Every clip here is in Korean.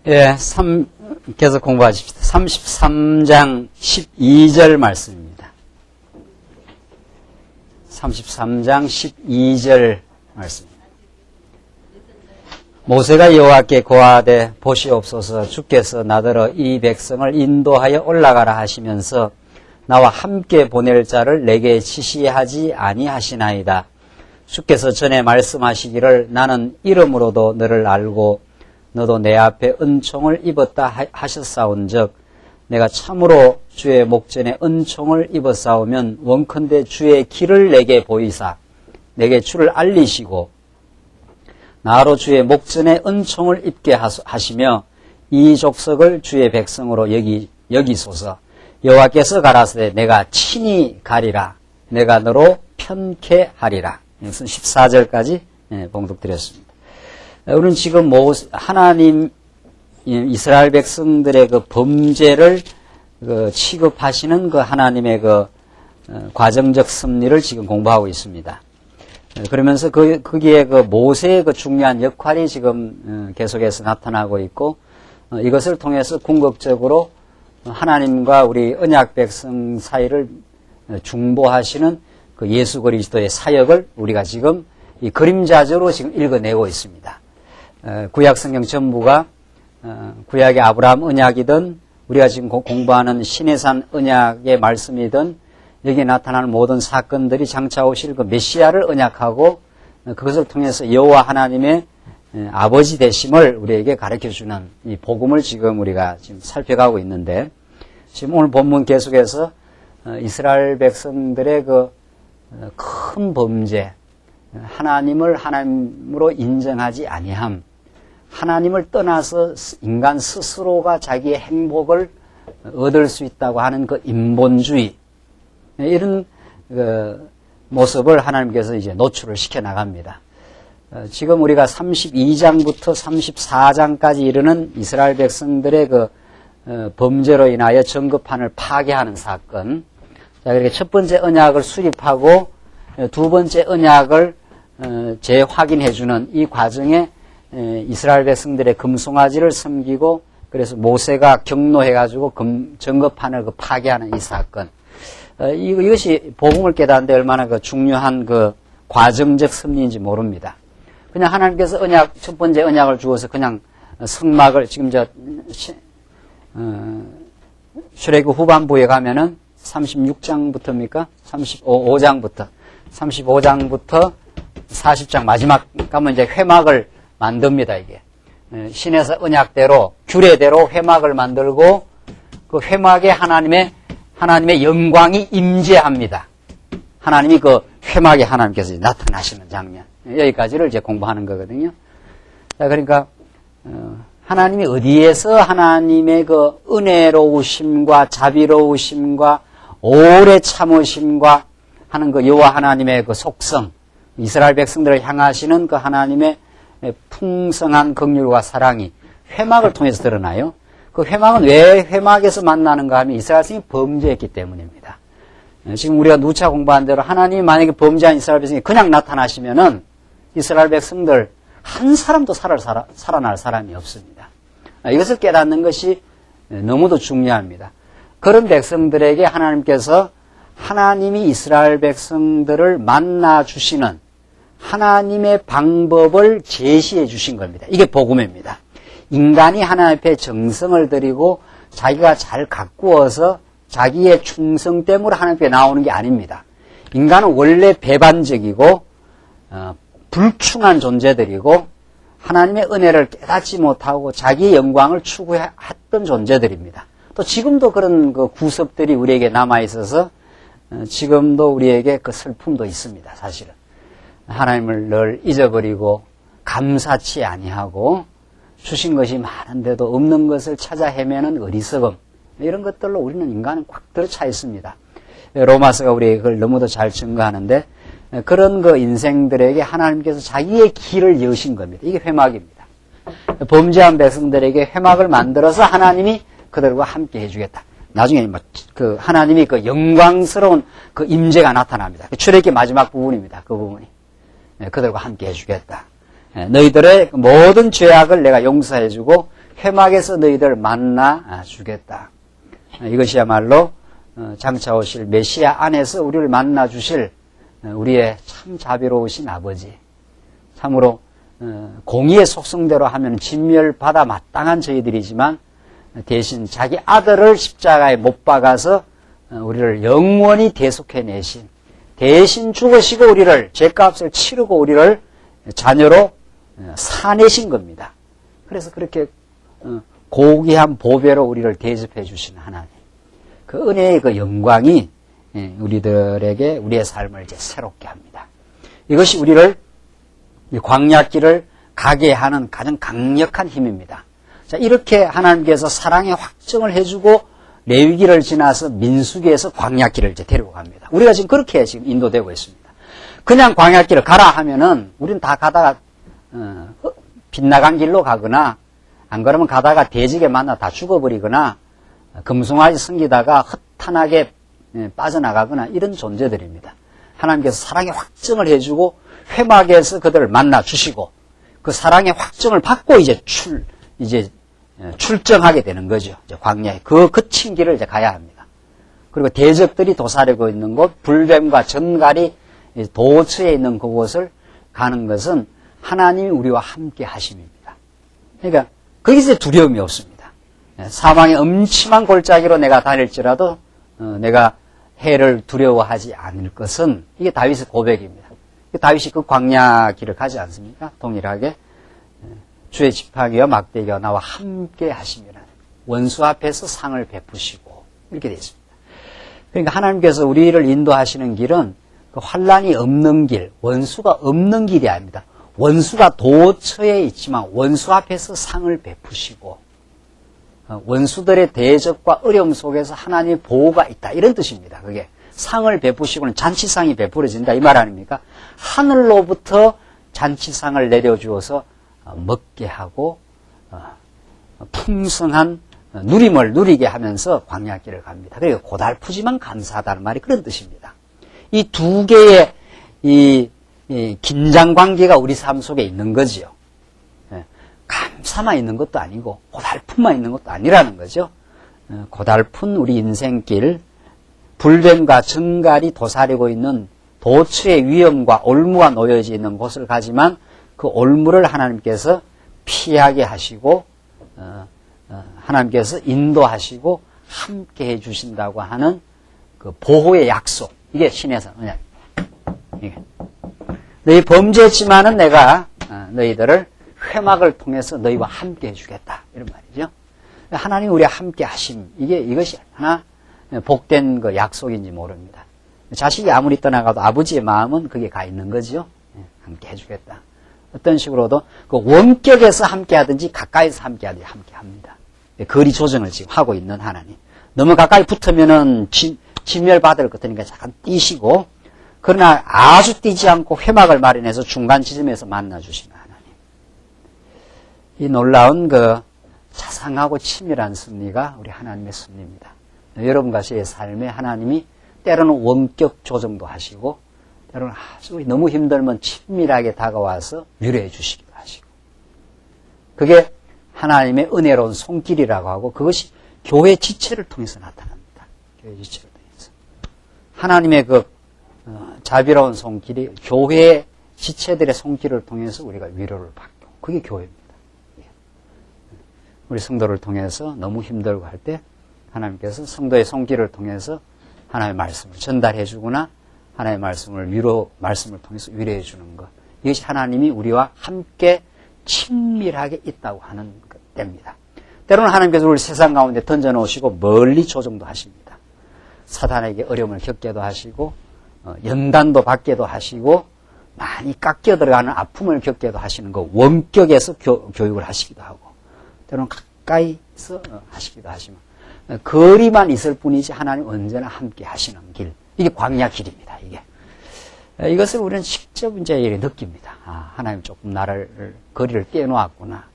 예, 계속 공부하십시다. 33장 12절 말씀입니다. 33장 12절 말씀입니다. 모세가 여호와께 고하되 보시옵소서 주께서 나더러 이 백성을 인도하여 올라가라 하시면서 나와 함께 보낼 자를 내게 지시하지 아니하시나이다. 주께서 전에 말씀하시기를 나는 이름으로도 너를 알고 너도 내 앞에 은총을 입었다 하셨사온즉 내가 참으로 주의 목전에 은총을 입었사오면 원컨대 주의 길을 내게 보이사 내게 주를 알리시고 나로 주의 목전에 은총을 입게 하시며 이 족속을 주의 백성으로 여기소서. 여호와께서 가라사대 내가 친히 가리라. 내가 너로 편케 하리라. 이것은 14절까지 봉독드렸습니다. 우리는 지금 하나님 이스라엘 백성들의 그 범죄를 취급하시는 그 하나님의 그 과정적 섭리를 지금 공부하고 있습니다. 그러면서 거기에 그 모세의 그 중요한 역할이 지금 계속해서 나타나고 있고 이것을 통해서 궁극적으로 하나님과 우리 언약 백성 사이를 중보하시는 그 예수 그리스도의 사역을 우리가 지금 이 그림자적으로 지금 읽어내고 있습니다. 구약 성경 전부가 구약의 아브라함 언약이든 우리가 지금 공부하는 시내산 언약의 말씀이든 여기에 나타나는 모든 사건들이 장차 오실 그 메시아를 언약하고 그것을 통해서 여호와 하나님의 아버지 되심을 우리에게 가르쳐주는 이 복음을 지금 우리가 지금 살펴가고 있는데 지금 오늘 본문 계속해서 이스라엘 백성들의 그 큰 범죄, 하나님을 하나님으로 인정하지 아니함, 하나님을 떠나서 인간 스스로가 자기의 행복을 얻을 수 있다고 하는 그 인본주의, 이런 그 모습을 하나님께서 이제 노출을 시켜 나갑니다. 지금 우리가 32장부터 34장까지 이르는 이스라엘 백성들의 그 범죄로 인하여 정급판을 파괴하는 사건. 자, 그렇게 첫 번째 언약을 수립하고 두 번째 언약을 재확인해주는 이 과정에 이스라엘 백성들의 금송아지를 섬기고 그래서 모세가 경노해가지고 정급판을 파괴하는 이 사건. 이것이 복음을 깨닫는데 얼마나 그 중요한 그 과정적 섭리인지 모릅니다. 그냥 하나님께서 첫 번째 언약을 주어서 그냥 성막을 지금 출애굽 후반부에 가면은 36장부터입니까? 35장부터 40장 마지막 가면 이제 회막을 만듭니다, 이게. 신에서 언약대로, 규례대로 회막을 만들고 그 회막에 하나님의 영광이 임재합니다. 하나님이 그 회막에 하나님께서 나타나시는 장면. 여기까지를 이제 공부하는 거거든요. 자, 그러니까, 하나님이 어디에서 하나님의 그 은혜로우심과 자비로우심과 오래 참으심과 하는 그 여호와 하나님의 그 속성, 이스라엘 백성들을 향하시는 그 하나님의 풍성한 긍휼과 사랑이 회막을 통해서 드러나요. 그 회막은 왜 회막에서 만나는가 하면 이스라엘 백성이 범죄했기 때문입니다. 지금 우리가 누차 공부한 대로 하나님이 만약에 범죄한 이스라엘 백성이 그냥 나타나시면은 이스라엘 백성들 한 사람도 살아날 사람이 없습니다. 이것을 깨닫는 것이 너무도 중요합니다. 그런 백성들에게 하나님께서 하나님이 이스라엘 백성들을 만나 주시는 하나님의 방법을 제시해 주신 겁니다. 이게 복음입니다. 인간이 하나님 앞에 정성을 들이고 자기가 잘 가꾸어서 자기의 충성 때문에 하나님 앞에 나오는 게 아닙니다. 인간은 원래 배반적이고 불충한 존재들이고 하나님의 은혜를 깨닫지 못하고 자기의 영광을 추구했던 존재들입니다. 또 지금도 그런 그 구습들이 우리에게 남아있어서 지금도 우리에게 그 슬픔도 있습니다. 사실은 하나님을 늘 잊어버리고 감사치 아니하고 주신 것이 많은데도 없는 것을 찾아 헤매는 어리석음, 이런 것들로 우리는 인간은 꽉 들어차 있습니다. 로마서가 우리에게 그걸 너무도 잘 증거하는데 그런 그 인생들에게 하나님께서 자기의 길을 여신 겁니다. 이게 회막입니다. 범죄한 백성들에게 회막을 만들어서 하나님이 그들과 함께 해주겠다. 나중에 그 하나님이 그 영광스러운 그 임재가 나타납니다. 출애굽기 마지막 부분입니다. 그 부분이 그들과 함께 해주겠다. 너희들의 모든 죄악을 내가 용서해주고 회막에서 너희들 만나 주겠다. 이것이야말로 장차 오실 메시아 안에서 우리를 만나 주실 우리의 참 자비로우신 아버지. 참으로 공의의 속성대로 하면 진멸받아 마땅한 저희들이지만 대신 자기 아들을 십자가에 못 박아서 우리를 영원히 대속해내신, 대신 죽으시고 우리를 죄값을 치르고 우리를 자녀로 사내신 겁니다. 그래서 그렇게 고귀한 보배로 우리를 대접해 주신 하나님, 그 은혜의 그 영광이 우리들에게 우리의 삶을 이제 새롭게 합니다. 이것이 우리를 광야길을 가게 하는 가장 강력한 힘입니다. 자, 이렇게 하나님께서 사랑의 확증을 해주고 레위기를 지나서 민수기에서 광야길을 이제 데리고 갑니다. 우리가 지금 그렇게 지금 인도되고 있습니다. 그냥 광야길을 가라 하면은 우리는 다 가다가 빗나간 길로 가거나 안 그러면 가다가 돼지게 만나 다 죽어버리거나 금송아지 섬기다가 허탄하게 빠져나가거나 이런 존재들입니다. 하나님께서 사랑의 확증을 해주고 회막에서 그들을 만나 주시고 그 사랑의 확증을 받고 이제 출정하게 되는 거죠. 이제 광야에 그 거친 길을 이제 가야 합니다. 그리고 대적들이 도사리고 있는 곳, 불뱀과 전갈이 도처에 있는 그곳을 가는 것은 하나님이 우리와 함께 하심입니다. 그러니까 거기서 두려움이 없습니다. 사망의 음침한 골짜기로 내가 다닐지라도 내가 해를 두려워하지 않을 것은 이게 다윗의 고백입니다. 다윗이 그 광야 길을 가지 않습니까? 동일하게 주의 지팡이와 막대기와 나와 함께 하심이라. 원수 앞에서 상을 베푸시고 이렇게 되어 있습니다. 그러니까 하나님께서 우리를 인도하시는 길은 그 환난이 없는 길, 원수가 없는 길이 아닙니다. 원수가 도처에 있지만 원수 앞에서 상을 베푸시고 원수들의 대적과 어려움 속에서 하나님의 보호가 있다. 이런 뜻입니다. 그게 상을 베푸시고는 잔치상이 베풀어진다 이 말 아닙니까? 하늘로부터 잔치상을 내려주어서 먹게 하고 풍성한 누림을 누리게 하면서 광야길을 갑니다. 그리고 고달프지만 감사하다는 말이 그런 뜻입니다. 이 두 개의 이 긴장 관계가 우리 삶 속에 있는 거지요. 감사만 있는 것도 아니고 고달픔만 있는 것도 아니라는 거죠. 고달픈 우리 인생길, 불뱀과 전갈이 도사리고 있는 도처의 위험과 올무가 놓여져 있는 곳을 가지만 그 올무를 하나님께서 피하게 하시고 하나님께서 인도하시고 함께 해주신다고 하는 그 보호의 약속, 이게 신에서 너희 범죄했지만은 내가 너희들을 회막을 통해서 너희와 함께 해주겠다 이런 말이죠. 하나님 우리와 함께 하심, 이것이 하나 복된 그 약속인지 모릅니다. 자식이 아무리 떠나가도 아버지의 마음은 그게 가 있는 거죠. 함께 해주겠다. 어떤 식으로도 그 원격에서 함께 하든지 가까이서 함께 하든지 함께 합니다. 거리 조정을 지금 하고 있는 하나님. 너무 가까이 붙으면은 진멸받을 것 같으니까 잠깐 뛰시고, 그러나 아주 뛰지 않고 회막을 마련해서 중간 지점에서 만나주시는 하나님. 이 놀라운 그 자상하고 치밀한 섭리가 우리 하나님의 섭리입니다. 여러분과 저의 삶에 하나님이 때로는 원격 조정도 하시고, 때로는 아주 너무 힘들면 친밀하게 다가와서 위로해 주시기도 하시고, 그게 하나님의 은혜로운 손길이라고 하고, 그것이 교회 지체를 통해서 나타납니다. 교회 지체를 통해서 하나님의 그 자비로운 손길이 교회 지체들의 손길을 통해서 우리가 위로를 받고, 그게 교회입니다. 우리 성도를 통해서 너무 힘들고 할 때 하나님께서 성도의 손길을 통해서 하나님의 말씀을 전달해 주거나 하나님의 말씀을 통해서 위로해 주는 것, 이것이 하나님이 우리와 함께 친밀하게 있다고 하는 때입니다. 때로는 하나님께서 우리 세상 가운데 던져놓으시고 멀리 조정도 하십니다. 사단에게 어려움을 겪게도 하시고 연단도 받게도 하시고 많이 깎여 들어가는 아픔을 겪게도 하시는 거, 원격에서 교육을 하시기도 하고, 때로는 가까이서 하시기도 하시면 거리만 있을 뿐이지 하나님 언제나 함께 하시는 길, 이게 광야 길입니다. 이것을 우리는 직접 이제 느낍니다. 하나님 조금 나를 거리를 떼어놓았구나.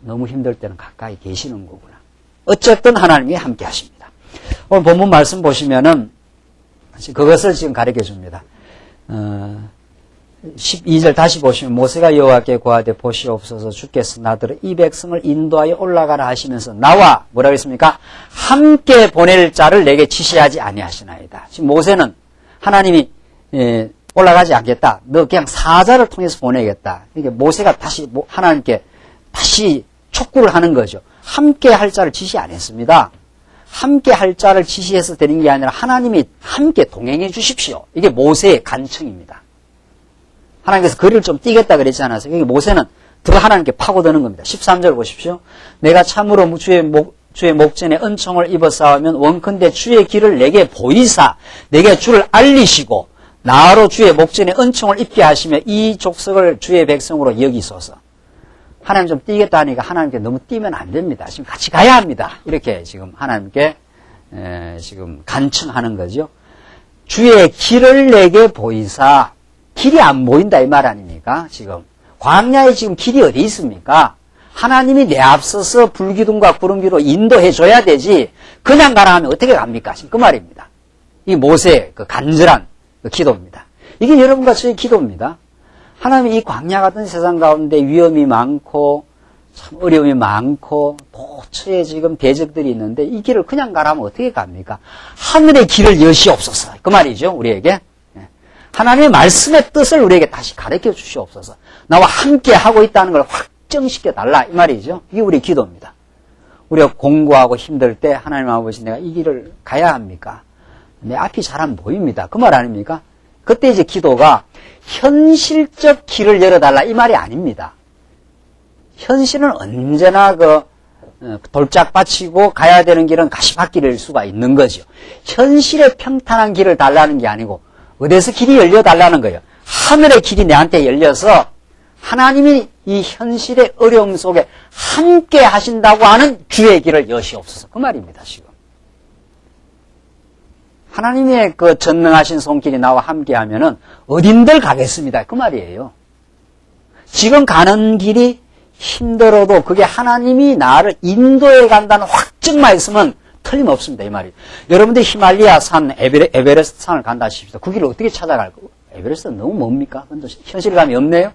너무 힘들 때는 가까이 계시는 거구나. 어쨌든 하나님이 함께 하십니다. 오늘 본문 말씀 보시면은 그것을 지금 가르쳐 줍니다. 12절 다시 보시면 모세가 여호와께 고하되 보시옵소서 주께서 나더러 이 백성을 인도하여 올라가라 하시면서 나와 뭐라고 했습니까? 함께 보낼 자를 내게 지시하지 아니하시나이다. 지금 모세는 하나님이 올라가지 않겠다. 너 그냥 사자를 통해서 보내겠다. 그러니까 모세가 다시 하나님께 다시 촉구를 하는 거죠. 함께 할 자를 지시 안 했습니다. 함께 할 자를 지시해서 되는 게 아니라 하나님이 함께 동행해 주십시오. 이게 모세의 간청입니다. 하나님께서 거리를 좀 뛰겠다 그랬지 않았어요. 그러니까 모세는 더 하나님께 파고드는 겁니다. 13절 보십시오. 내가 참으로 주의 목전에 은총을 입어 싸우면 원컨대 주의 길을 내게 보이사 내게 주를 알리시고 나로 주의 목전에 은총을 입게 하시며 이 족속을 주의 백성으로 여기소서. 하나님 좀 뛰겠다 하니까 하나님께 너무 뛰면 안 됩니다. 지금 같이 가야 합니다. 이렇게 지금 하나님께 지금 간청하는 거죠. 주의 길을 내게 보이사 길이 안 보인다 이 말 아닙니까? 지금 광야에 지금 길이 어디 있습니까? 하나님이 내 앞서서 불기둥과 구름기로 인도해 줘야 되지 그냥 가라 하면 어떻게 갑니까? 지금 그 말입니다. 이 모세의 그 간절한 그 기도입니다. 이게 여러분과 저의 기도입니다. 하나님이 이 광야 같은 세상 가운데 위험이 많고 참 어려움이 많고 도처에 지금 대적들이 있는데 이 길을 그냥 가라면 어떻게 갑니까? 하늘의 길을 여시옵소서. 그 말이죠. 우리에게. 하나님의 말씀의 뜻을 우리에게 다시 가르쳐 주시옵소서. 나와 함께 하고 있다는 걸 확정시켜 달라 이 말이죠. 이게 우리 기도입니다. 우리가 공부하고 힘들 때 하나님 아버지 내가 이 길을 가야 합니까? 내 앞이 잘 안 보입니다. 그 말 아닙니까? 그때 이제 기도가 현실적 길을 열어달라 이 말이 아닙니다. 현실은 언제나 돌짝 받치고 가야 되는 길은 가시밭길일 수가 있는 거죠. 현실의 평탄한 길을 달라는 게 아니고 어디서 길이 열려달라는 거예요. 하늘의 길이 내한테 열려서 하나님이 이 현실의 어려움 속에 함께 하신다고 하는 주의 길을 여시옵소서. 그 말입니다, 지금. 하나님의 그 전능하신 손길이 나와 함께 하면은 어딘들 가겠습니다. 그 말이에요. 지금 가는 길이 힘들어도 그게 하나님이 나를 인도해 간다는 확증만 있으면 틀림없습니다. 이 말이. 여러분들 히말리아 산, 에베레스트 산을 간다 하십시오. 그 길을 어떻게 찾아갈 거고? 에베레스트는 너무 멉니까? 현실감이 없네요.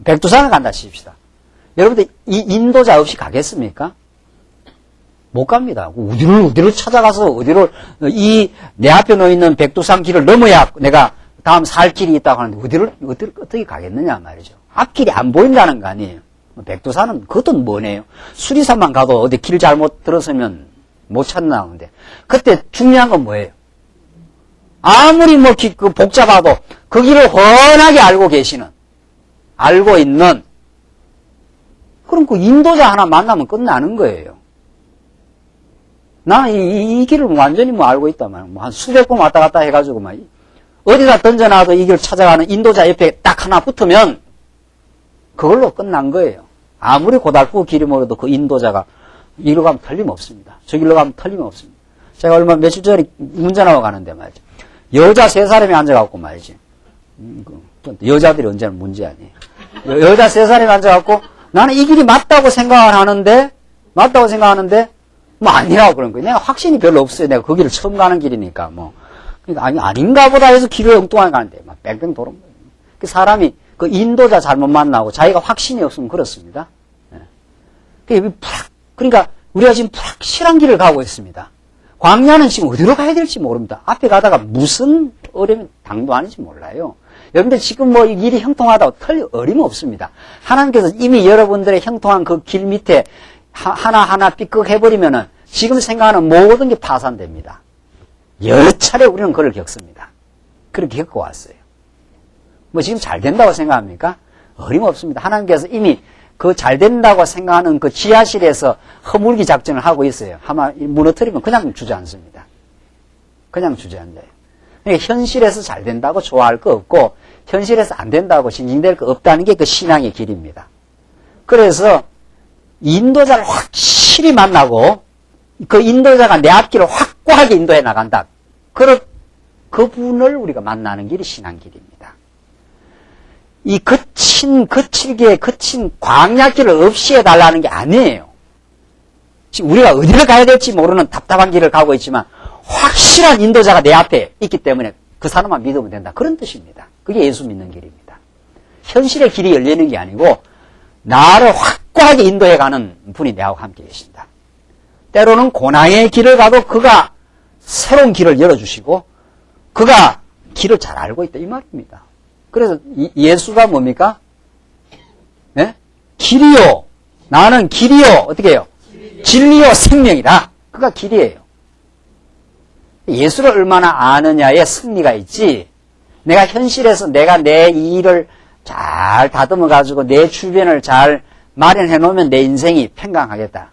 백두산을 간다 하십시다. 여러분들 이 인도자 없이 가겠습니까? 못 갑니다. 어디를 찾아가서 내 앞에 놓여있는 백두산 길을 넘어야 내가 다음 살 길이 있다고 하는데 어떻게 가겠느냐 말이죠. 앞길이 안 보인다는 거 아니에요. 백두산은 그것도 뭐네요. 수리산만 가도 어디 길 잘못 들어서면 못 찾나는데 그때 중요한 건 뭐예요? 아무리 복잡하도 그 길을 훤하게 알고 있는 그럼 그 인도자 하나 만나면 끝나는 거예요. 나는 이 길을 완전히 알고 있단 말이야. 한 수백 번 왔다 갔다 해가지고 어디다 던져놔도 이 길 찾아가는 인도자 옆에 딱 하나 붙으면 그걸로 끝난 거예요. 아무리 고달프고 길이 멀어도 그 인도자가 이리로 가면 틀림없습니다. 저 길로 가면 틀림없습니다. 제가 며칠 전에 운전하고 가는데 말이죠. 여자 3사람이 앉아갖고 말이지. 여자들이 언제나 문제 아니에요. 여자 3사람이 앉아갖고 나는 이 길이 맞다고 생각을 하는데 아니라고 그런 거예요. 내가 확신이 별로 없어요. 내가 그 길을 처음 가는 길이니까 그러니까 아닌가 보다 해서 길을 엉뚱하게 가는데 뺑뺑 도는 거예요. 그 사람이 그 인도자 잘못 만나고 자기가 확신이 없으면 그렇습니다. 그러니까 우리가 지금 불확실한 길을 가고 있습니다. 광야는 지금 어디로 가야 될지 모릅니다. 앞에 가다가 무슨 어려움이 당도 아닌지 몰라요. 여러분들 지금 이 길이 형통하다고 어림없습니다. 하나님께서 이미 여러분들의 형통한 그 길 밑에 하나하나 삐걱해버리면은 지금 생각하는 모든 게 파산됩니다. 여러 차례 우리는 그걸 겪습니다. 그렇게 겪어왔어요. 지금 잘 된다고 생각합니까? 어림없습니다. 하나님께서 이미 그 잘 된다고 생각하는 그 지하실에서 허물기 작전을 하고 있어요. 아마 무너뜨리면 그냥 주저앉습니다. 그냥 주저앉아요. 그러니까 현실에서 잘 된다고 좋아할 거 없고 현실에서 안 된다고 징징댈 거 없다는 게 그 신앙의 길입니다. 그래서 인도자를 확실히 만나고 그 인도자가 내 앞길을 확고하게 인도해 나간다. 그분을 우리가 만나는 길이 신앙길입니다. 이 거친 광야길을 없이 해달라는 게 아니에요. 지금 우리가 어디를 가야 될지 모르는 답답한 길을 가고 있지만 확실한 인도자가 내 앞에 있기 때문에 그 사람만 믿으면 된다. 그런 뜻입니다. 그게 예수 믿는 길입니다. 현실의 길이 열리는 게 아니고 나를 확고하게 인도해가는 분이 내하고 함께 계신다. 때로는 고난의 길을 가도 그가 새로운 길을 열어주시고 그가 길을 잘 알고 있다 이 말입니다. 그래서 예수가 뭡니까? 네? 길이요. 나는 길이요. 어떻게 해요? 진리요 생명이다. 그가 길이에요. 예수를 얼마나 아느냐에 승리가 있지, 내가 현실에서 내가 내 일을 잘 다듬어 가지고 내 주변을 잘 마련해 놓으면 내 인생이 평강하겠다.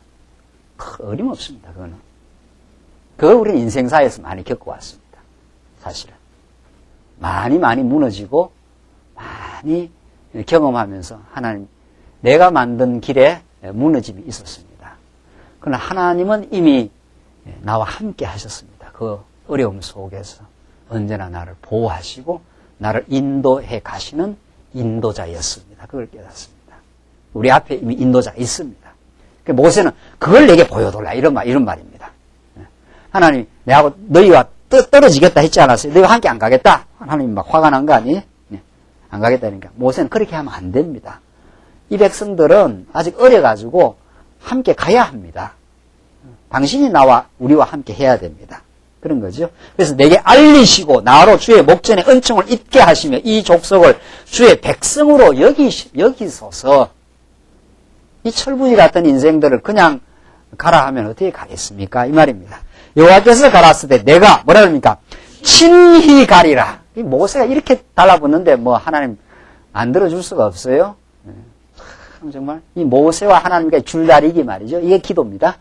어림없습니다. 그거는. 그걸 우리는 인생사에서 많이 겪어왔습니다. 사실은. 많이 무너지고 많이 경험하면서 하나님, 내가 만든 길에 무너짐이 있었습니다. 그러나 하나님은 이미 나와 함께 하셨습니다. 그 어려움 속에서 언제나 나를 보호하시고 나를 인도해 가시는 인도자였습니다. 그걸 깨닫습니다. 우리 앞에 이미 인도자가 있습니다. 모세는 그걸 내게 보여달라 이런 말입니다. 하나님, 내하고 너희와 떨어지겠다 했지 않았어요? 너희와 함께 안 가겠다? 하나님 막 화가 난 거 아니에요? 안 가겠다니까. 모세는 그렇게 하면 안 됩니다. 이 백성들은 아직 어려가지고 함께 가야 합니다. 당신이 우리와 함께 해야 됩니다. 그런 거죠. 그래서 내게 알리시고 나로 주의 목전에 은총을 입게 하시며 이 족속을 주의 백성으로 여기소서. 이 철부지 같은 인생들을 그냥 가라 하면 어떻게 가겠습니까? 이 말입니다. 여호와께서 가라스 때 내가 뭐라 그럽니까? 친히 가리라. 이 모세가 이렇게 달라붙는데 뭐 하나님 안 들어줄 수가 없어요. 정말 이 모세와 하나님과의 줄다리기 말이죠. 이게 기도입니다.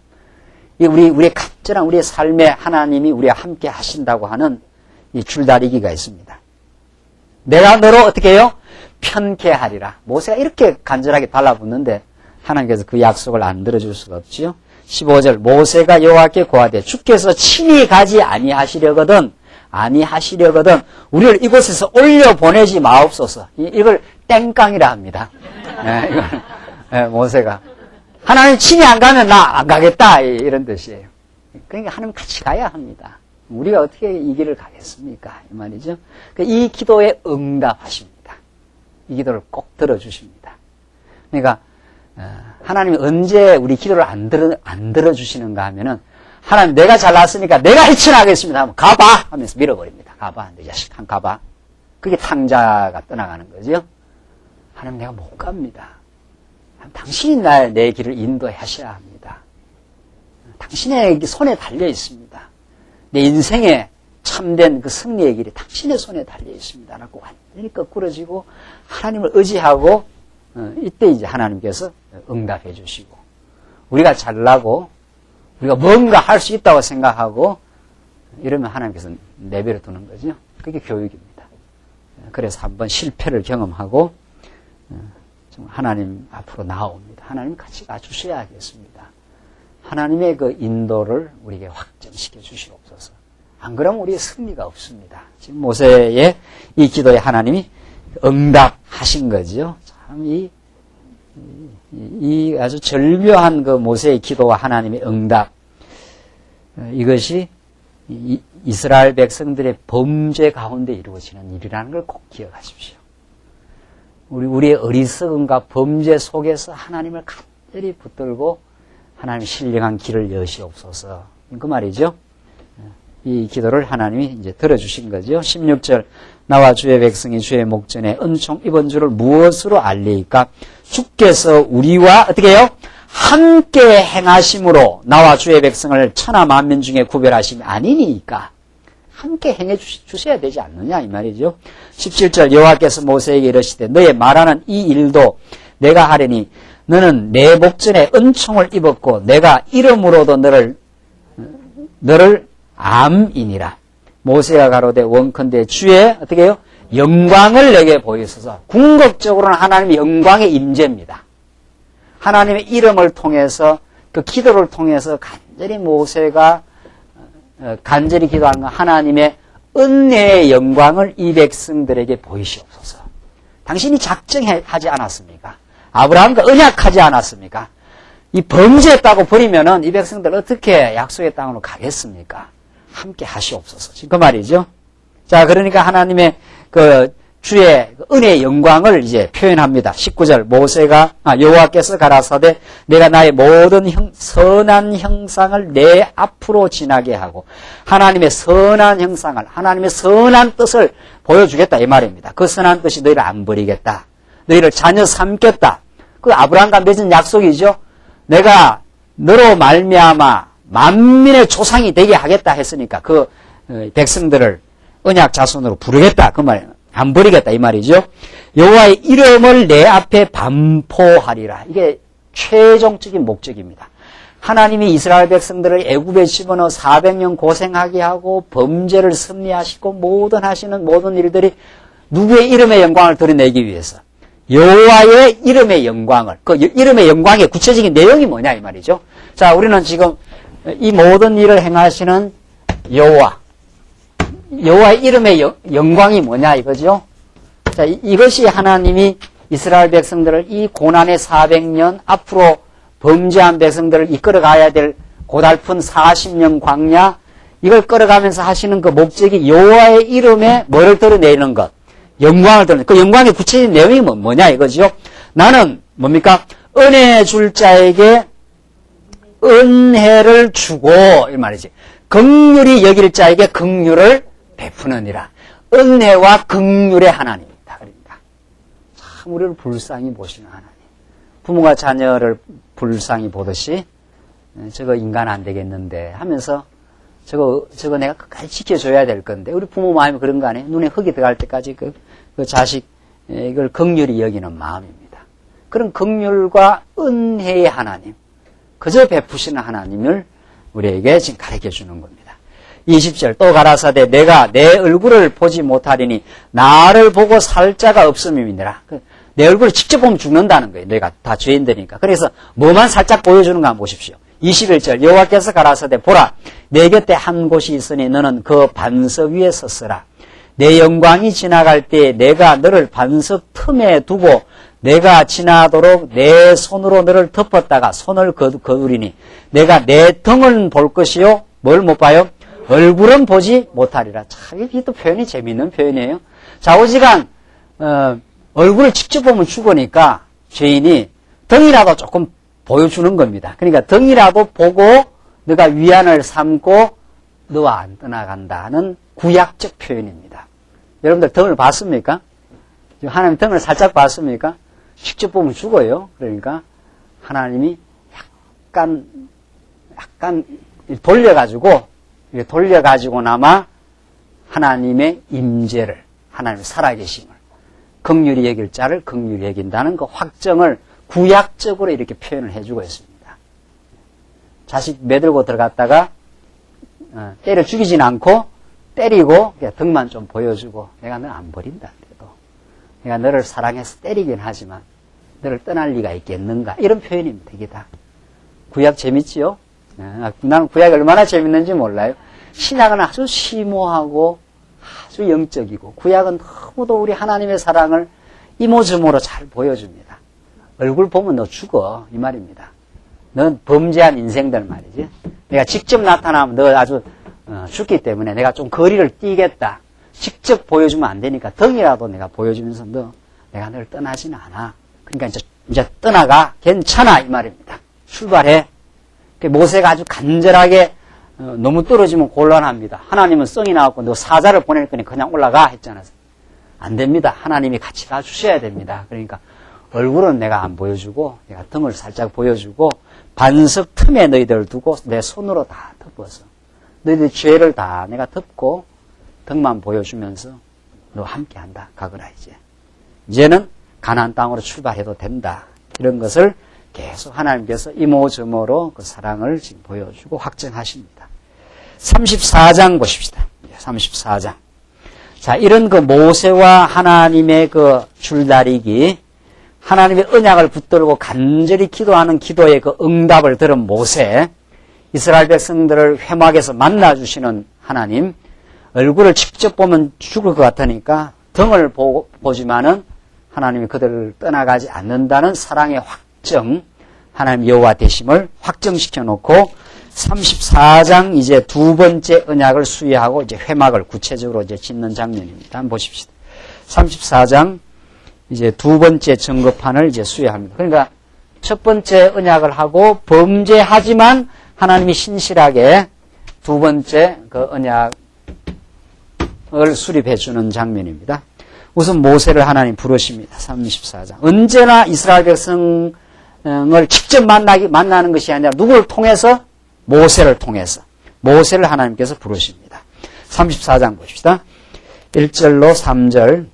이게 우리의 간절한 우리의 삶에 하나님이 우리와 함께 하신다고 하는 이 줄다리기가 있습니다. 내가 너로 어떻게 해요? 편케 하리라. 모세가 이렇게 간절하게 달라붙는데 하나님께서 그 약속을 안 들어줄 수가 없지요. 15절 모세가 여호와께 고하되 주께서 친히 가지 아니하시려거든 우리를 이곳에서 올려보내지 마옵소서. 이걸 땡깡이라 합니다. 이걸 모세가 하나님 친히 안 가면 나 안 가겠다 이런 뜻이에요. 그러니까 하나님 같이 가야 합니다. 우리가 어떻게 이 길을 가겠습니까? 이 말이죠. 이 기도에 응답하십니다. 이 기도를 꼭 들어주십니다. 그러니까 하나님이 언제 우리 기도를 안 들어주시는가 하면은 하나님 내가 잘났으니까 내가 헤쳐나가겠습니다 하면 가봐 하면서 밀어버립니다. 가봐 내 자식 한 가봐. 그게 탕자가 떠나가는 거죠. 하나님 내가 못 갑니다. 당신이 내 길을 인도하셔야 합니다. 당신의 손에 달려 있습니다. 내 인생의 참된 그 승리의 길이 당신의 손에 달려 있습니다. 라고 완전히 거꾸러지고 하나님을 의지하고 이때 이제 하나님께서 응답해 주시고 우리가 잘나고 우리가 뭔가 할 수 있다고 생각하고 이러면 하나님께서 내버려 두는 거죠. 그게 교육입니다. 그래서 한번 실패를 경험하고 하나님 앞으로 나옵니다. 하나님 같이 가주셔야겠습니다. 하나님의 그 인도를 우리에게 확정시켜 주시옵소서. 안 그러면 우리의 승리가 없습니다. 지금 모세의 이 기도에 하나님이 응답하신 거죠. 참 이 아주 절묘한 그 모세의 기도와 하나님의 응답, 이것이 이스라엘 백성들의 범죄 가운데 이루어지는 일이라는 걸 꼭 기억하십시오. 우리의 어리석음과 범죄 속에서 하나님을 간절히 붙들고 하나님 신령한 길을 여시옵소서. 그 말이죠. 이 기도를 하나님이 이제 들어주신 거죠. 16절 나와 주의 백성이 주의 목전에 은총 입은 줄을 무엇으로 알리이까? 주께서 우리와 어떻게 해요? 함께 행하심으로 나와 주의 백성을 천하 만민 중에 구별하심이 아니니까 함께 행해 주셔야 되지 않느냐 이 말이죠. 17절 여호와께서 모세에게 이르시되 너의 말하는 이 일도 내가 하려니 너는 내 목전에 은총을 입었고 내가 이름으로도 너를 암이니라. 모세가 가로되 원컨대 주의 어떻게 해요? 영광을 내게 보이소서. 궁극적으로는 하나님의 영광의 임재입니다. 하나님의 이름을 통해서 그 기도를 통해서 간절히 모세가 간절히 기도하는 건 하나님의 은혜의 영광을 이 백성들에게 보이시옵소서. 당신이 작정하지 않았습니까? 아브라함과 언약하지 않았습니까? 이 범죄했다고 버리면은 이 백성들 어떻게 약속의 땅으로 가겠습니까? 함께 하시옵소서. 지금 그 말이죠. 자, 그러니까 하나님의 주의 은혜의 영광을 이제 표현합니다. 19절 모세가 여호와께서 가라사대 내가 나의 모든 선한 형상을 내 앞으로 지나게 하고 하나님의 선한 형상을 하나님의 선한 뜻을 보여주겠다 이 말입니다. 그 선한 뜻이 너희를 안 버리겠다. 너희를 자녀 삼겠다. 그 아브라함과 맺은 약속이죠. 내가 너로 말미암아 만민의 조상이 되게 하겠다 했으니까 그 백성들을 언약 자손으로 부르겠다 그 말이에요. 안 버리겠다 이 말이죠. 여호와의 이름을 내 앞에 반포하리라. 이게 최종적인 목적입니다. 하나님이 이스라엘 백성들을 애굽에 집어넣어 400년 고생하게 하고 범죄를 섭리하시고 하시는 모든 일들이 누구의 이름의 영광을 드러내기 위해서 여호와의 이름의 영광을 그 이름의 영광의 구체적인 내용이 뭐냐 이 말이죠. 자, 우리는 지금 이 모든 일을 행하시는 여호와의 이름의 영광이 뭐냐 이거죠. 자, 이것이 하나님이 이스라엘 백성들을 이 고난의 400년 앞으로 범죄한 백성들을 이끌어 가야 될 고달픈 40년 광야 이걸 끌어가면서 하시는 그 목적이 여호와의 이름에 뭐를 드러내는 것 영광을 드러내는 그 영광의 구체적인 내용이 뭐냐 이거죠. 나는 뭡니까? 은혜 줄 자에게 은혜를 주고 이 말이지. 긍휼히 여길 자에게 긍휼을 베푸느니라. 은혜와 긍휼의 하나님입니다. 그러니까 참 우리를 불쌍히 보시는 하나님. 부모가 자녀를 불쌍히 보듯이 저거 인간 안 되겠는데 하면서 저거 내가 끝까지 지켜줘야 될 건데 우리 부모 마음이 그런 거 아니에요? 눈에 흙이 들어갈 때까지 그 자식 이걸 긍휼히 여기는 마음입니다. 그런 긍휼과 은혜의 하나님, 그저 베푸시는 하나님을 우리에게 지금 가르쳐 주는 겁니다. 20절 또 가라사대 내가 내 얼굴을 보지 못하리니 나를 보고 살 자가 없음이니라. 내 얼굴을 직접 보면 죽는다는 거예요. 내가 다 죄인들이니까. 그래서 뭐만 살짝 보여주는가 한번 보십시오. 21절 여호와께서 가라사대 보라 내 곁에 한 곳이 있으니 너는 그 반석 위에 섰으라. 내 영광이 지나갈 때 내가 너를 반석 틈에 두고 내가 지나도록 내 손으로 너를 덮었다가 손을 거두리니 내가 내 등은 볼 것이요 뭘 못 봐요? 얼굴은 보지 못하리라. 참 이게 또 표현이 재미있는 표현이에요. 좌우지간 얼굴을 직접 보면 죽으니까 죄인이 등이라도 조금 보여주는 겁니다. 그러니까 등이라도 보고 너가 위안을 삼고 너와 안 떠나간다는 구약적 표현입니다. 여러분들 등을 봤습니까? 하나님 등을 살짝 봤습니까? 직접 보면 죽어요. 그러니까 하나님이 약간 돌려가지고나마 하나님의 임재를, 하나님의 살아계심을, 긍휼히 여길 자를 긍휼히 여긴다는 그 확정을 구약적으로 이렇게 표현을 해주고 있습니다. 자식 매들고 들어갔다가 때려 죽이진 않고 때리고 등만 좀 보여주고 내가 너 안 버린다. 그래도 내가 너를 사랑해서 때리긴 하지만 너를 떠날 리가 있겠는가 이런 표현입니다. 이게 다 구약 재밌지요? 나는 구약이 얼마나 재밌는지 몰라요. 신약은 아주 심오하고 아주 영적이고 구약은 너무도 우리 하나님의 사랑을 이모저모로 잘 보여줍니다. 얼굴 보면 너 죽어 이 말입니다. 넌 범죄한 인생들 말이지. 내가 직접 나타나면 너 아주 죽기 때문에 내가 좀 거리를 띄겠다. 직접 보여주면 안 되니까 등이라도 내가 보여주면서 내가 널 떠나지는 않아. 그러니까 이제 떠나가 괜찮아 이 말입니다. 출발해. 모세가 아주 간절하게 너무 떨어지면 곤란합니다. 하나님은 성이 나왔고 너 사자를 보낼 거니 그냥 올라가 했잖아요. 안 됩니다. 하나님이 같이 가주셔야 됩니다. 그러니까 얼굴은 내가 안 보여주고 내가 등을 살짝 보여주고 반석 틈에 너희들을 두고 내 손으로 다 덮어서 너희들 죄를 다 내가 덮고 등만 보여주면서 너와 함께한다. 가거라 이제. 이제는 가나안 땅으로 출발해도 된다. 이런 것을 계속 하나님께서 이모저모로 그 사랑을 지금 보여주고 확정하십니다. 34장 보십시다. 34장. 자, 이런 그 모세와 하나님의 그 줄다리기, 하나님의 언약을 붙들고 간절히 기도하는 기도의 그 응답을 들은 모세, 이스라엘 백성들을 회막에서 만나주시는 하나님, 얼굴을 직접 보면 죽을 것 같으니까 등을 보지만은 하나님이 그들을 떠나가지 않는다는 사랑의 확정, 하나님 여호와 되심을 확정시켜 놓고 34장 이제 두 번째 언약을 수여하고 이제 회막을 구체적으로 이제 짓는 장면입니다. 한번 보십시다. 34장 이제 두 번째 증거판을 이제 수여합니다. 그러니까 첫 번째 언약을 하고 범죄하지만 하나님이 신실하게 두 번째 그 언약을 수립해 주는 장면입니다. 우선 모세를 하나님 부르십니다. 34장. 언제나 이스라엘 백성을 직접 만나는 것이 아니라 누구를 통해서? 모세를 통해서. 모세를 하나님께서 부르십니다. 34장 보십시다. 1절로 3절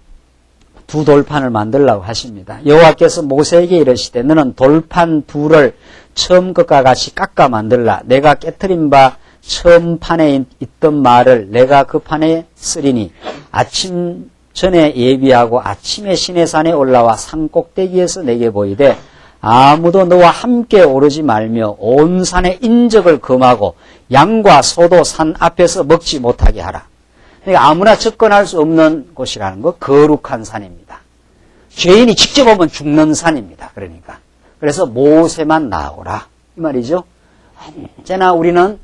두 돌판을 만들라고 하십니다. 여호와께서 모세에게 이르시되 너는 돌판 둘을 처음 것과 같이 깎아 만들라. 내가 깨트린 바 처음 판에 있던 말을 내가 그 판에 쓰리니 아침 전에 예비하고 아침에 시내산에 올라와 산 꼭대기에서 내게 보이되 아무도 너와 함께 오르지 말며 온 산의 인적을 금하고 양과 소도 산 앞에서 먹지 못하게 하라. 그러니까 아무나 접근할 수 없는 곳이라는 거, 거룩한 산입니다. 죄인이 직접 오면 죽는 산입니다. 그러니까. 그래서 모세만 나오라. 이 말이죠. 언제나 우리는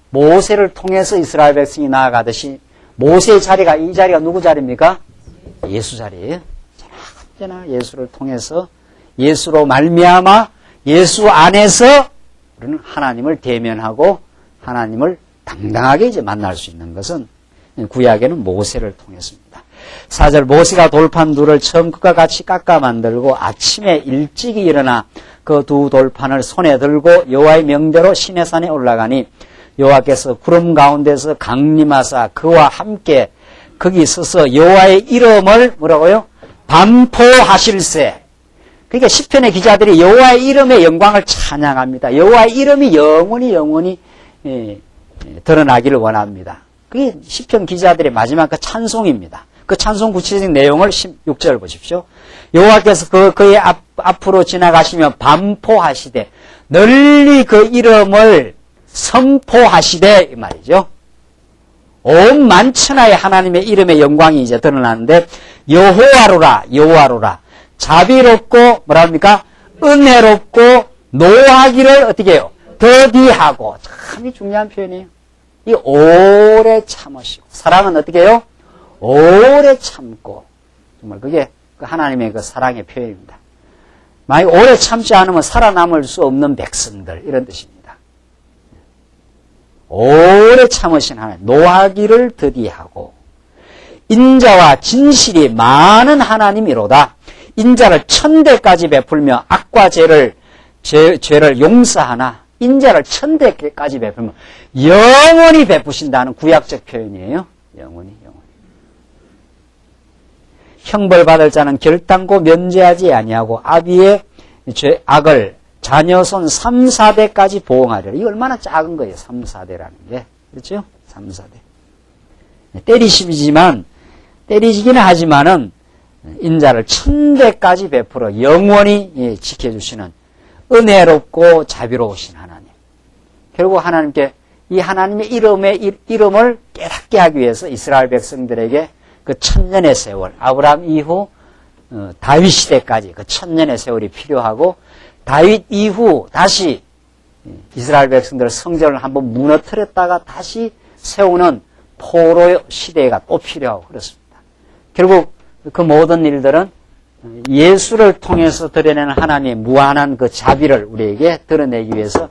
모세를 통해서 이스라엘 백성이 나아가듯이 모세의 자리가, 이 자리가 누구 자리입니까? 예수 자리예요. 언제나 예수를 통해서 예수로 말미암아 예수 안에서 우리는 하나님을 대면하고 하나님을 당당하게 이제 만날 수 있는 것은 구약에는 모세를 통했습니다. 4절 모세가 돌판 둘을 처음 것과 같이 깎아 만들고 아침에 일찍이 일어나 그 두 돌판을 손에 들고 여호와의 명대로 시내산에 올라가니 여호와께서 구름 가운데서 강림하사 그와 함께 거기 서서 여호와의 이름을 뭐라고요? 반포하실세. 그러니까 시편의 기자들이 여호와의 이름의 영광을 찬양합니다. 여호와의 이름이 영원히 드러나기를 원합니다. 그게 시편 기자들의 마지막 그 찬송입니다. 그 찬송 구체적인 내용을 16절 보십시오. 여호와께서 그의 앞으로 지나가시며 반포하시되 널리 그 이름을 선포하시되 이 말이죠. 온 만천하의 하나님의 이름의 영광이 이제 드러나는데 여호와로라 자비롭고 뭐랍니까? 은혜롭고 노하기를 어떻게 해요? 더디하고. 참 중요한 표현이에요. 이 오래 참으시고 사랑은 어떻게 해요? 오래 참고. 정말 그게 하나님의 그 사랑의 표현입니다. 만약 오래 참지 않으면 살아남을 수 없는 백성들 이런 뜻입니다. 오래 참으신 하나님, 노하기를 더디하고 인자와 진실이 많은 하나님이로다. 인자를 1000대까지 베풀며 악과 죄를 용서하나 인자를 1000대까지 베풀면 영원히 베푸신다는 구약적 표현이에요. 영원히. 형벌받을 자는 결단코 면제하지 아니하고 아비의 악을 자녀손 3, 4대까지 보응하리라. 이거 얼마나 작은 거예요. 3, 4대라는 게. 그렇죠? 3, 4대. 때리시기는 하지만은 인자를 1000대까지 베풀어 영원히 지켜주시는 은혜롭고 자비로우신 하나님. 결국 하나님께 이 하나님의 이름을 깨닫게 하기 위해서 이스라엘 백성들에게 그 1000년의 세월, 아브라함 이후 다윗 시대까지 그 1000년의 세월이 필요하고 다윗 이후 다시 이스라엘 백성들의 성전을 한번 무너뜨렸다가 다시 세우는 포로 시대가 또 필요하고 그렇습니다. 결국 그 모든 일들은 예수를 통해서 드러내는 하나님의 무한한 그 자비를 우리에게 드러내기 위해서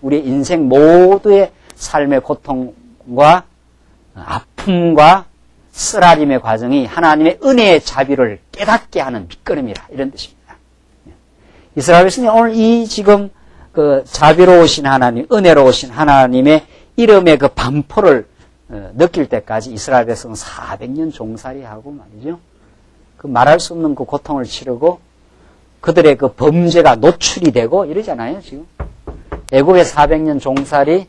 우리 인생 모두의 삶의 고통과 아픔과 쓰라림의 과정이 하나님의 은혜의 자비를 깨닫게 하는 밑거름이라 이런 뜻입니다. 이스라엘 백성이 오늘 이 지금 그 자비로우신 하나님, 은혜로우신 하나님의 이름의 그 반포를 느낄 때까지 이스라엘 백성은 400년 종살이하고 말이죠. 그 말할 수 없는 그 고통을 치르고 그들의 그 범죄가 노출이 되고 이러잖아요, 지금. 애국의 400년 종살이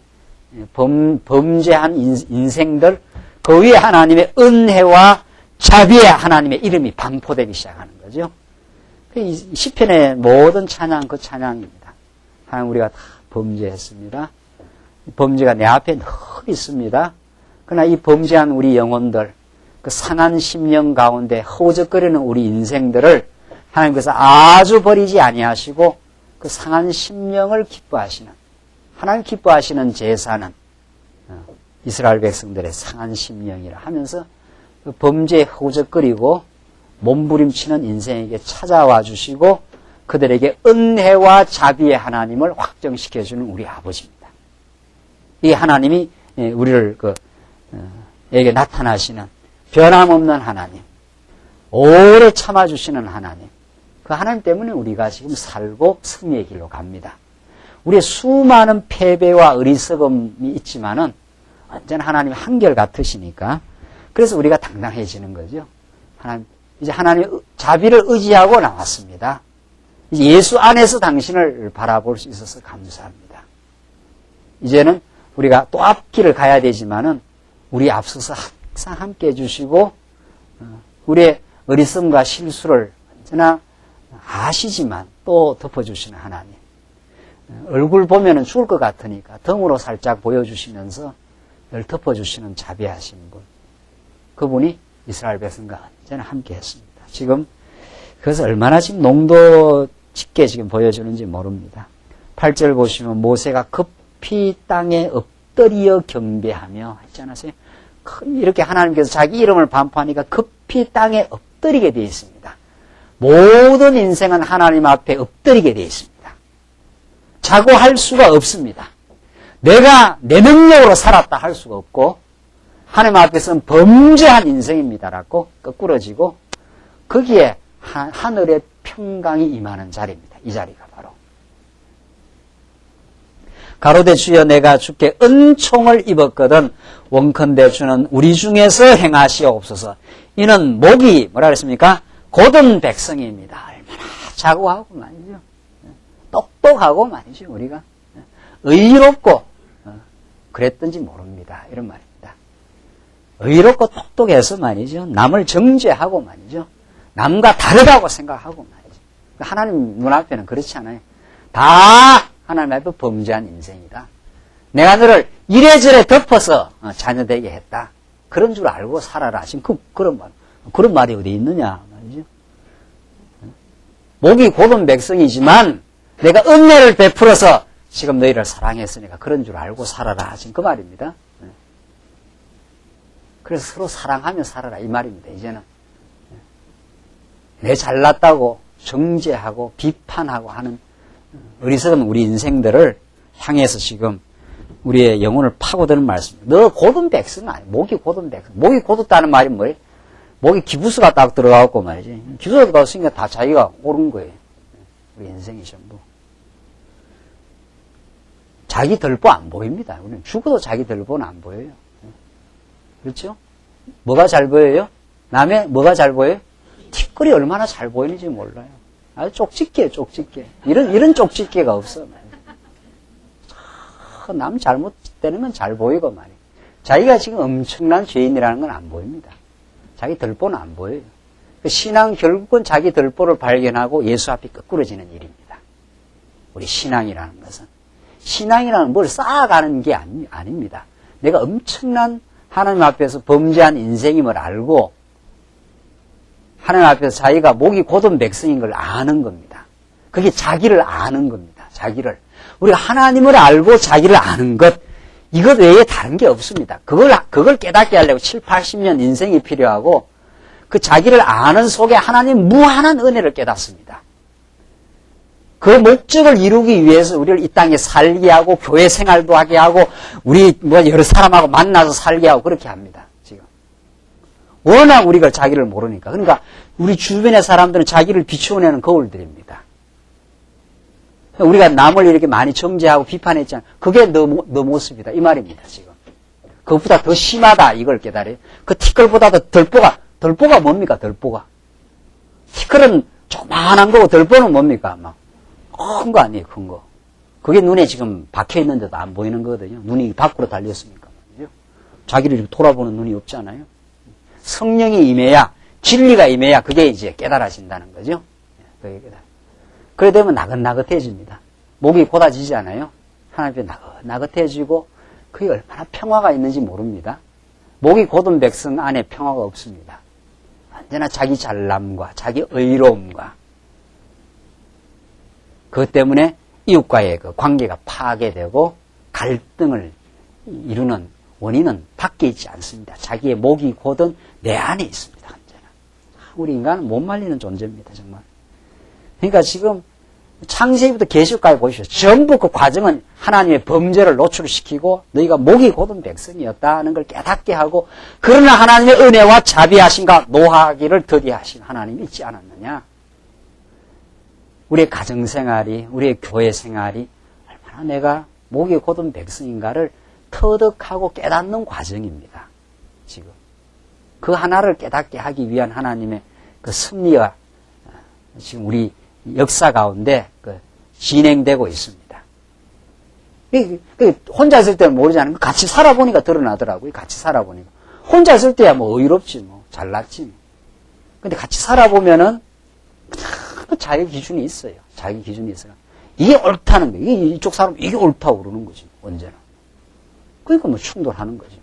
범죄한 인생들 그 위에 하나님의 은혜와 자비의 하나님의 이름이 반포되기 시작하는 거죠. 시편의 모든 찬양 그 찬양입니다. 하나님 우리가 다 범죄했습니다. 범죄가 내 앞에 늘 있습니다. 그러나 이 범죄한 우리 영혼들 그 상한 심령 가운데 허우적거리는 우리 인생들을 하나님께서 아주 버리지 아니하시고 그 상한 심령을 기뻐하시는 하나님 기뻐하시는 제사는 이스라엘 백성들의 상한 심령이라 하면서 그 범죄에 허우적거리고 몸부림치는 인생에게 찾아와 주시고 그들에게 은혜와 자비의 하나님을 확정시켜주는 우리 아버지입니다. 이 하나님이 우리를 에게 나타나시는 변함없는 하나님, 오래 참아주시는 하나님, 그 하나님 때문에 우리가 지금 살고 승리의 길로 갑니다. 우리의 수많은 패배와 어리석음이 있지만은 언제나 하나님 한결 같으시니까 그래서 우리가 당당해지는 거죠. 이제 하나님의 자비를 의지하고 나왔습니다. 이제 예수 안에서 당신을 바라볼 수 있어서 감사합니다. 이제는 우리가 또 앞길을 가야 되지만은 우리 앞서서 항상 함께 해주시고 우리의 어리석음과 실수를 언제나 아시지만 또 덮어주시는 하나님. 얼굴 보면은 죽을 것 같으니까 덤으로 살짝 보여주시면서 늘 덮어주시는 자비하신 분. 그분이 이스라엘 백성과 언제나 함께 했습니다. 지금 그것을 얼마나 지금 농도 짙게 지금 보여주는지 모릅니다. 8절 보시면 모세가 급히 땅에 엎드려 경배하며 했지 않았어요? 이렇게 하나님께서 자기 이름을 반포하니까 급히 땅에 엎드리게 되어 있습니다. 모든 인생은 하나님 앞에 엎드리게 되어 있습니다. 자고 할 수가 없습니다. 내가 내 능력으로 살았다 할 수가 없고 하나님 앞에서는 범죄한 인생입니다라고 거꾸러지고 거기에 하늘의 평강이 임하는 자리입니다. 이 자리가 바로 가로되 주여 내가 주께 은총을 입었거든 원컨대 주는 우리 중에서 행하시옵소서. 이는 목이 뭐라 그랬습니까? 곧은 백성입니다. 얼마나 자고하고 말이죠. 똑똑하고 말이죠. 우리가 의롭고 그랬던지 모릅니다. 이런 말입니다. 의롭고 똑똑해서 말이죠. 남을 정죄하고 말이죠. 남과 다르다고 생각하고 말이죠. 하나님 눈앞에는 그렇지 않아요. 다 하나님 앞에 범죄한 인생이다. 내가 너를 이래저래 덮어서 자녀되게 했다. 그런 줄 알고 살아라. 지금 그런 말이 어디 있느냐 말이죠. 목이 곧은 백성이지만 내가 은혜를 베풀어서 지금 너희를 사랑했으니까 그런 줄 알고 살아라. 지금 그 말입니다. 그래서 서로 사랑하며 살아라 이 말입니다. 이제는 내 잘났다고 정죄하고 비판하고 하는 어리석은 우리 인생들을 향해서 지금 우리의 영혼을 파고드는 말씀입니다. 너 곧은 백성은 아니야. 목이 곧은 백성. 목이 곧었다는 말이 뭐예요? 목이 기부스가 딱 들어가고 말이지. 기부스가 들어갔으니까 다 자기가 옳은 거예요. 우리 인생이 전부. 자기 덜보 안 보입니다. 우리는 죽어도 자기 덜보는 안 보여요. 그렇죠? 뭐가 잘 보여요? 남의 뭐가 잘 보여요? 티끌이 얼마나 잘 보이는지 몰라요. 아주 쪽집게. 이런 쪽집게가 없어. 남 잘못되는 건 잘 보이고 말이에요. 자기가 지금 엄청난 죄인이라는 건 안 보입니다. 자기 덜보는 안 보여요. 신앙 결국은 자기 덜보를 발견하고 예수 앞에 거꾸러지는 일입니다. 우리 신앙이라는 것은. 신앙이라는 뭘 쌓아가는 게 아닙니다. 내가 엄청난 하나님 앞에서 범죄한 인생임을 알고 하나님 앞에서 자기가 목이 곧은 백성인 걸 아는 겁니다. 그게 자기를 아는 겁니다. 자기를. 우리가 하나님을 알고 자기를 아는 것, 이것 외에 다른 게 없습니다. 그걸 깨닫게 하려고 7, 80년 인생이 필요하고 그 자기를 아는 속에 하나님 무한한 은혜를 깨닫습니다. 그 목적을 이루기 위해서 우리를 이 땅에 살게 하고 교회 생활도 하게 하고 우리 여러 사람하고 만나서 살게 하고 그렇게 합니다. 지금 워낙 우리가 자기를 모르니까. 그러니까 우리 주변의 사람들은 자기를 비추어내는 거울들입니다. 우리가 남을 이렇게 많이 정죄하고 비판했잖아요. 그게 너 모습이다 이 말입니다. 지금 그것보다 더 심하다 이걸 깨달아요. 그 티끌보다도 덜보가 뭡니까? 덜보가 티끌은 조그만한 거고 덜보는 뭡니까? 막 큰 거 아니에요, 큰 거. 그게 눈에 지금 박혀 있는데도 안 보이는 거거든요. 눈이 밖으로 달렸으니까. 자기를 이렇게 돌아보는 눈이 없잖아요. 성령이 임해야, 진리가 임해야 그게 이제 깨달아진다는 거죠. 그래 되면 나긋나긋해집니다. 목이 곧아지지 않아요? 하나님 앞에 나긋나긋해지고 그게 얼마나 평화가 있는지 모릅니다. 목이 곧은 백성 안에 평화가 없습니다. 언제나 자기 잘남과 자기 의로움과 그것 때문에 이웃과의 그 관계가 파괴되고 갈등을 이루는 원인은 밖에 있지 않습니다. 자기의 목이 곧은 내 안에 있습니다. 언제나. 우리 인간은 못 말리는 존재입니다. 정말. 그러니까 지금 창세기부터 계시록까지 보십시오. 전부 그 과정은 하나님의 범죄를 노출시키고 너희가 목이 곧은 백성이었다는 걸 깨닫게 하고, 그러나 하나님의 은혜와 자비하심과 노하기를 더디하신 하나님이 있지 않았느냐. 우리의 가정생활이, 우리의 교회생활이 얼마나 내가 목이 곧은 백성인가를 터득하고 깨닫는 과정입니다. 지금 그 하나를 깨닫게 하기 위한 하나님의 그 섭리와 지금 우리 역사 가운데 진행되고 있습니다. 혼자 있을 때는 모르지 않은 거 같이 살아보니까 드러나더라고요. 같이 살아보니까. 혼자 있을 때야 뭐 의롭지 뭐 잘났지 뭐. 근데 같이 살아보면은 자기 기준이 있어요. 자기 기준이 있어요. 이게 옳다는 거예요. 이쪽 사람 이게 옳다고 그러는 거지 언제나. 그러니까 뭐 충돌하는 거죠.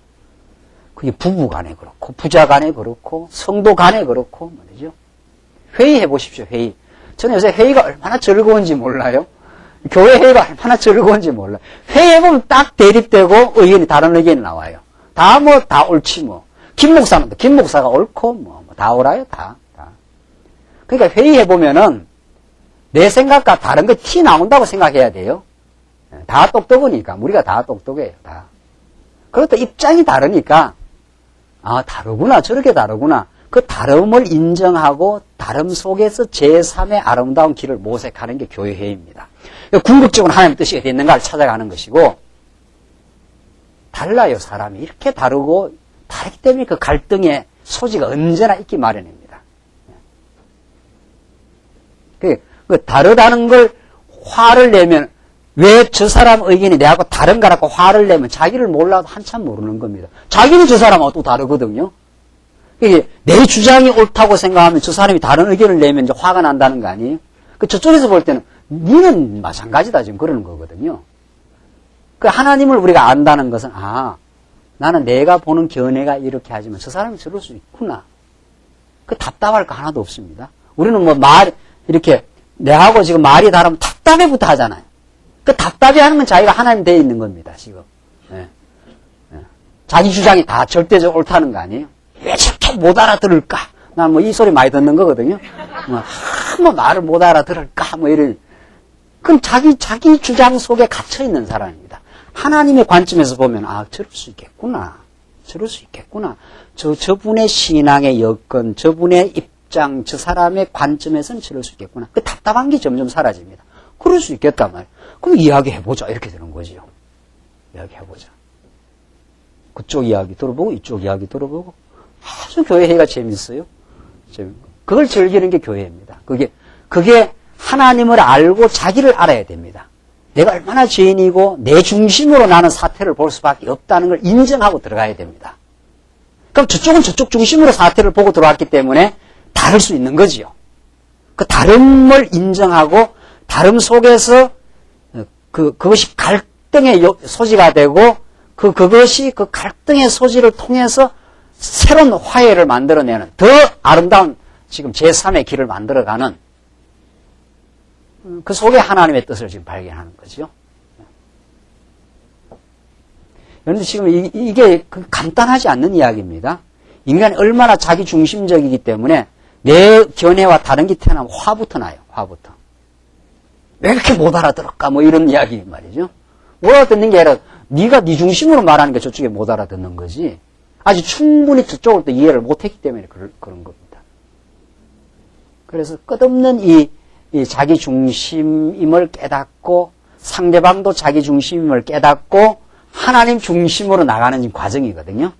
그게 부부 간에 그렇고 부자 간에 그렇고 성도 간에 그렇고 말이죠. 회의해 보십시오. 회의. 저는 요새 회의가 얼마나 즐거운지 몰라요. 교회 회의가 얼마나 즐거운지 몰라요. 회의해보면 딱 대립되고 의견이 다른 의견이 나와요. 다 옳지 뭐. 김 목사가 옳고 다 옳아요. 다. 그러니까 회의해보면은 내 생각과 다른 거 티 나온다고 생각해야 돼요. 다 똑똑하니까. 우리가 다 똑똑해요. 다. 그것도 입장이 다르니까 아 다르구나. 저렇게 다르구나. 그 다름을 인정하고 다름 속에서 제3의 아름다운 길을 모색하는 게 교회회의입니다. 궁극적으로 하나님의 뜻이 어디 있는가를 찾아가는 것이고, 달라요. 사람이 이렇게 다르고 다르기 때문에 그 갈등의 소지가 언제나 있기 마련입니다. 그 다르다는 걸 화를 내면, 왜 저 사람 의견이 내하고 다른가라고 화를 내면 자기를 몰라도 한참 모르는 겁니다. 자기는 저 사람하고 또 다르거든요. 이게 내 주장이 옳다고 생각하면 저 사람이 다른 의견을 내면 이제 화가 난다는 거 아니에요? 저쪽에서 볼 때는 니는 마찬가지다 지금 그러는 거거든요. 그 하나님을 우리가 안다는 것은 나는 내가 보는 견해가 이렇게 하지만 저 사람은 저럴 수 있구나. 그 답답할 거 하나도 없습니다. 우리는 이렇게 내하고 지금 말이 다르면 답답해부터 하잖아요. 그 답답해하는 건 자기가 하나님 되어 있는 겁니다. 지금. 자기 주장이 다 절대적으로 옳다는 거 아니에요? 왜 저렇게 못 알아들을까? 난 이 소리 많이 듣는 거거든요. 나를 못 알아들을까? 이런. 그럼 자기 주장 속에 갇혀있는 사람입니다. 하나님의 관점에서 보면, 저럴 수 있겠구나. 저럴 수 있겠구나. 저분의 신앙의 여건, 저분의 입장, 저 사람의 관점에서는 저럴 수 있겠구나. 그 답답한 게 점점 사라집니다. 그럴 수 있겠단 말이에요. 그럼 이야기해보자. 이렇게 되는 거지요. 이야기해보자. 그쪽 이야기 들어보고, 이쪽 이야기 들어보고. 아주 교회 회의가 재밌어요. 그걸 즐기는 게 교회입니다. 그게 하나님을 알고 자기를 알아야 됩니다. 내가 얼마나 죄인이고 내 중심으로 나는 사태를 볼 수밖에 없다는 걸 인정하고 들어가야 됩니다. 그럼 저쪽은 저쪽 중심으로 사태를 보고 들어왔기 때문에 다를 수 있는 거지요. 그 다름을 인정하고 다름 속에서 그것이 갈등의 소지가 되고 그것이 그 갈등의 소지를 통해서 새로운 화해를 만들어내는 더 아름다운 지금 제3의 길을 만들어가는 그 속에 하나님의 뜻을 지금 발견하는 거죠. 그런데 지금 이게 간단하지 않는 이야기입니다. 인간이 얼마나 자기 중심적이기 때문에 내 견해와 다른 게 태어나면 화부터 나요. 화부터. 왜 이렇게 못 알아들을까? 이런 이야기 말이죠. 못 알아듣는 게 아니라 네가 네 중심으로 말하는 게 저쪽에 못 알아듣는 거지. 아직 충분히 저쪽을 또 이해를 못했기 때문에 그런 겁니다. 그래서 끝없는 이 자기 중심임을 깨닫고 상대방도 자기 중심임을 깨닫고 하나님 중심으로 나가는 과정이거든요.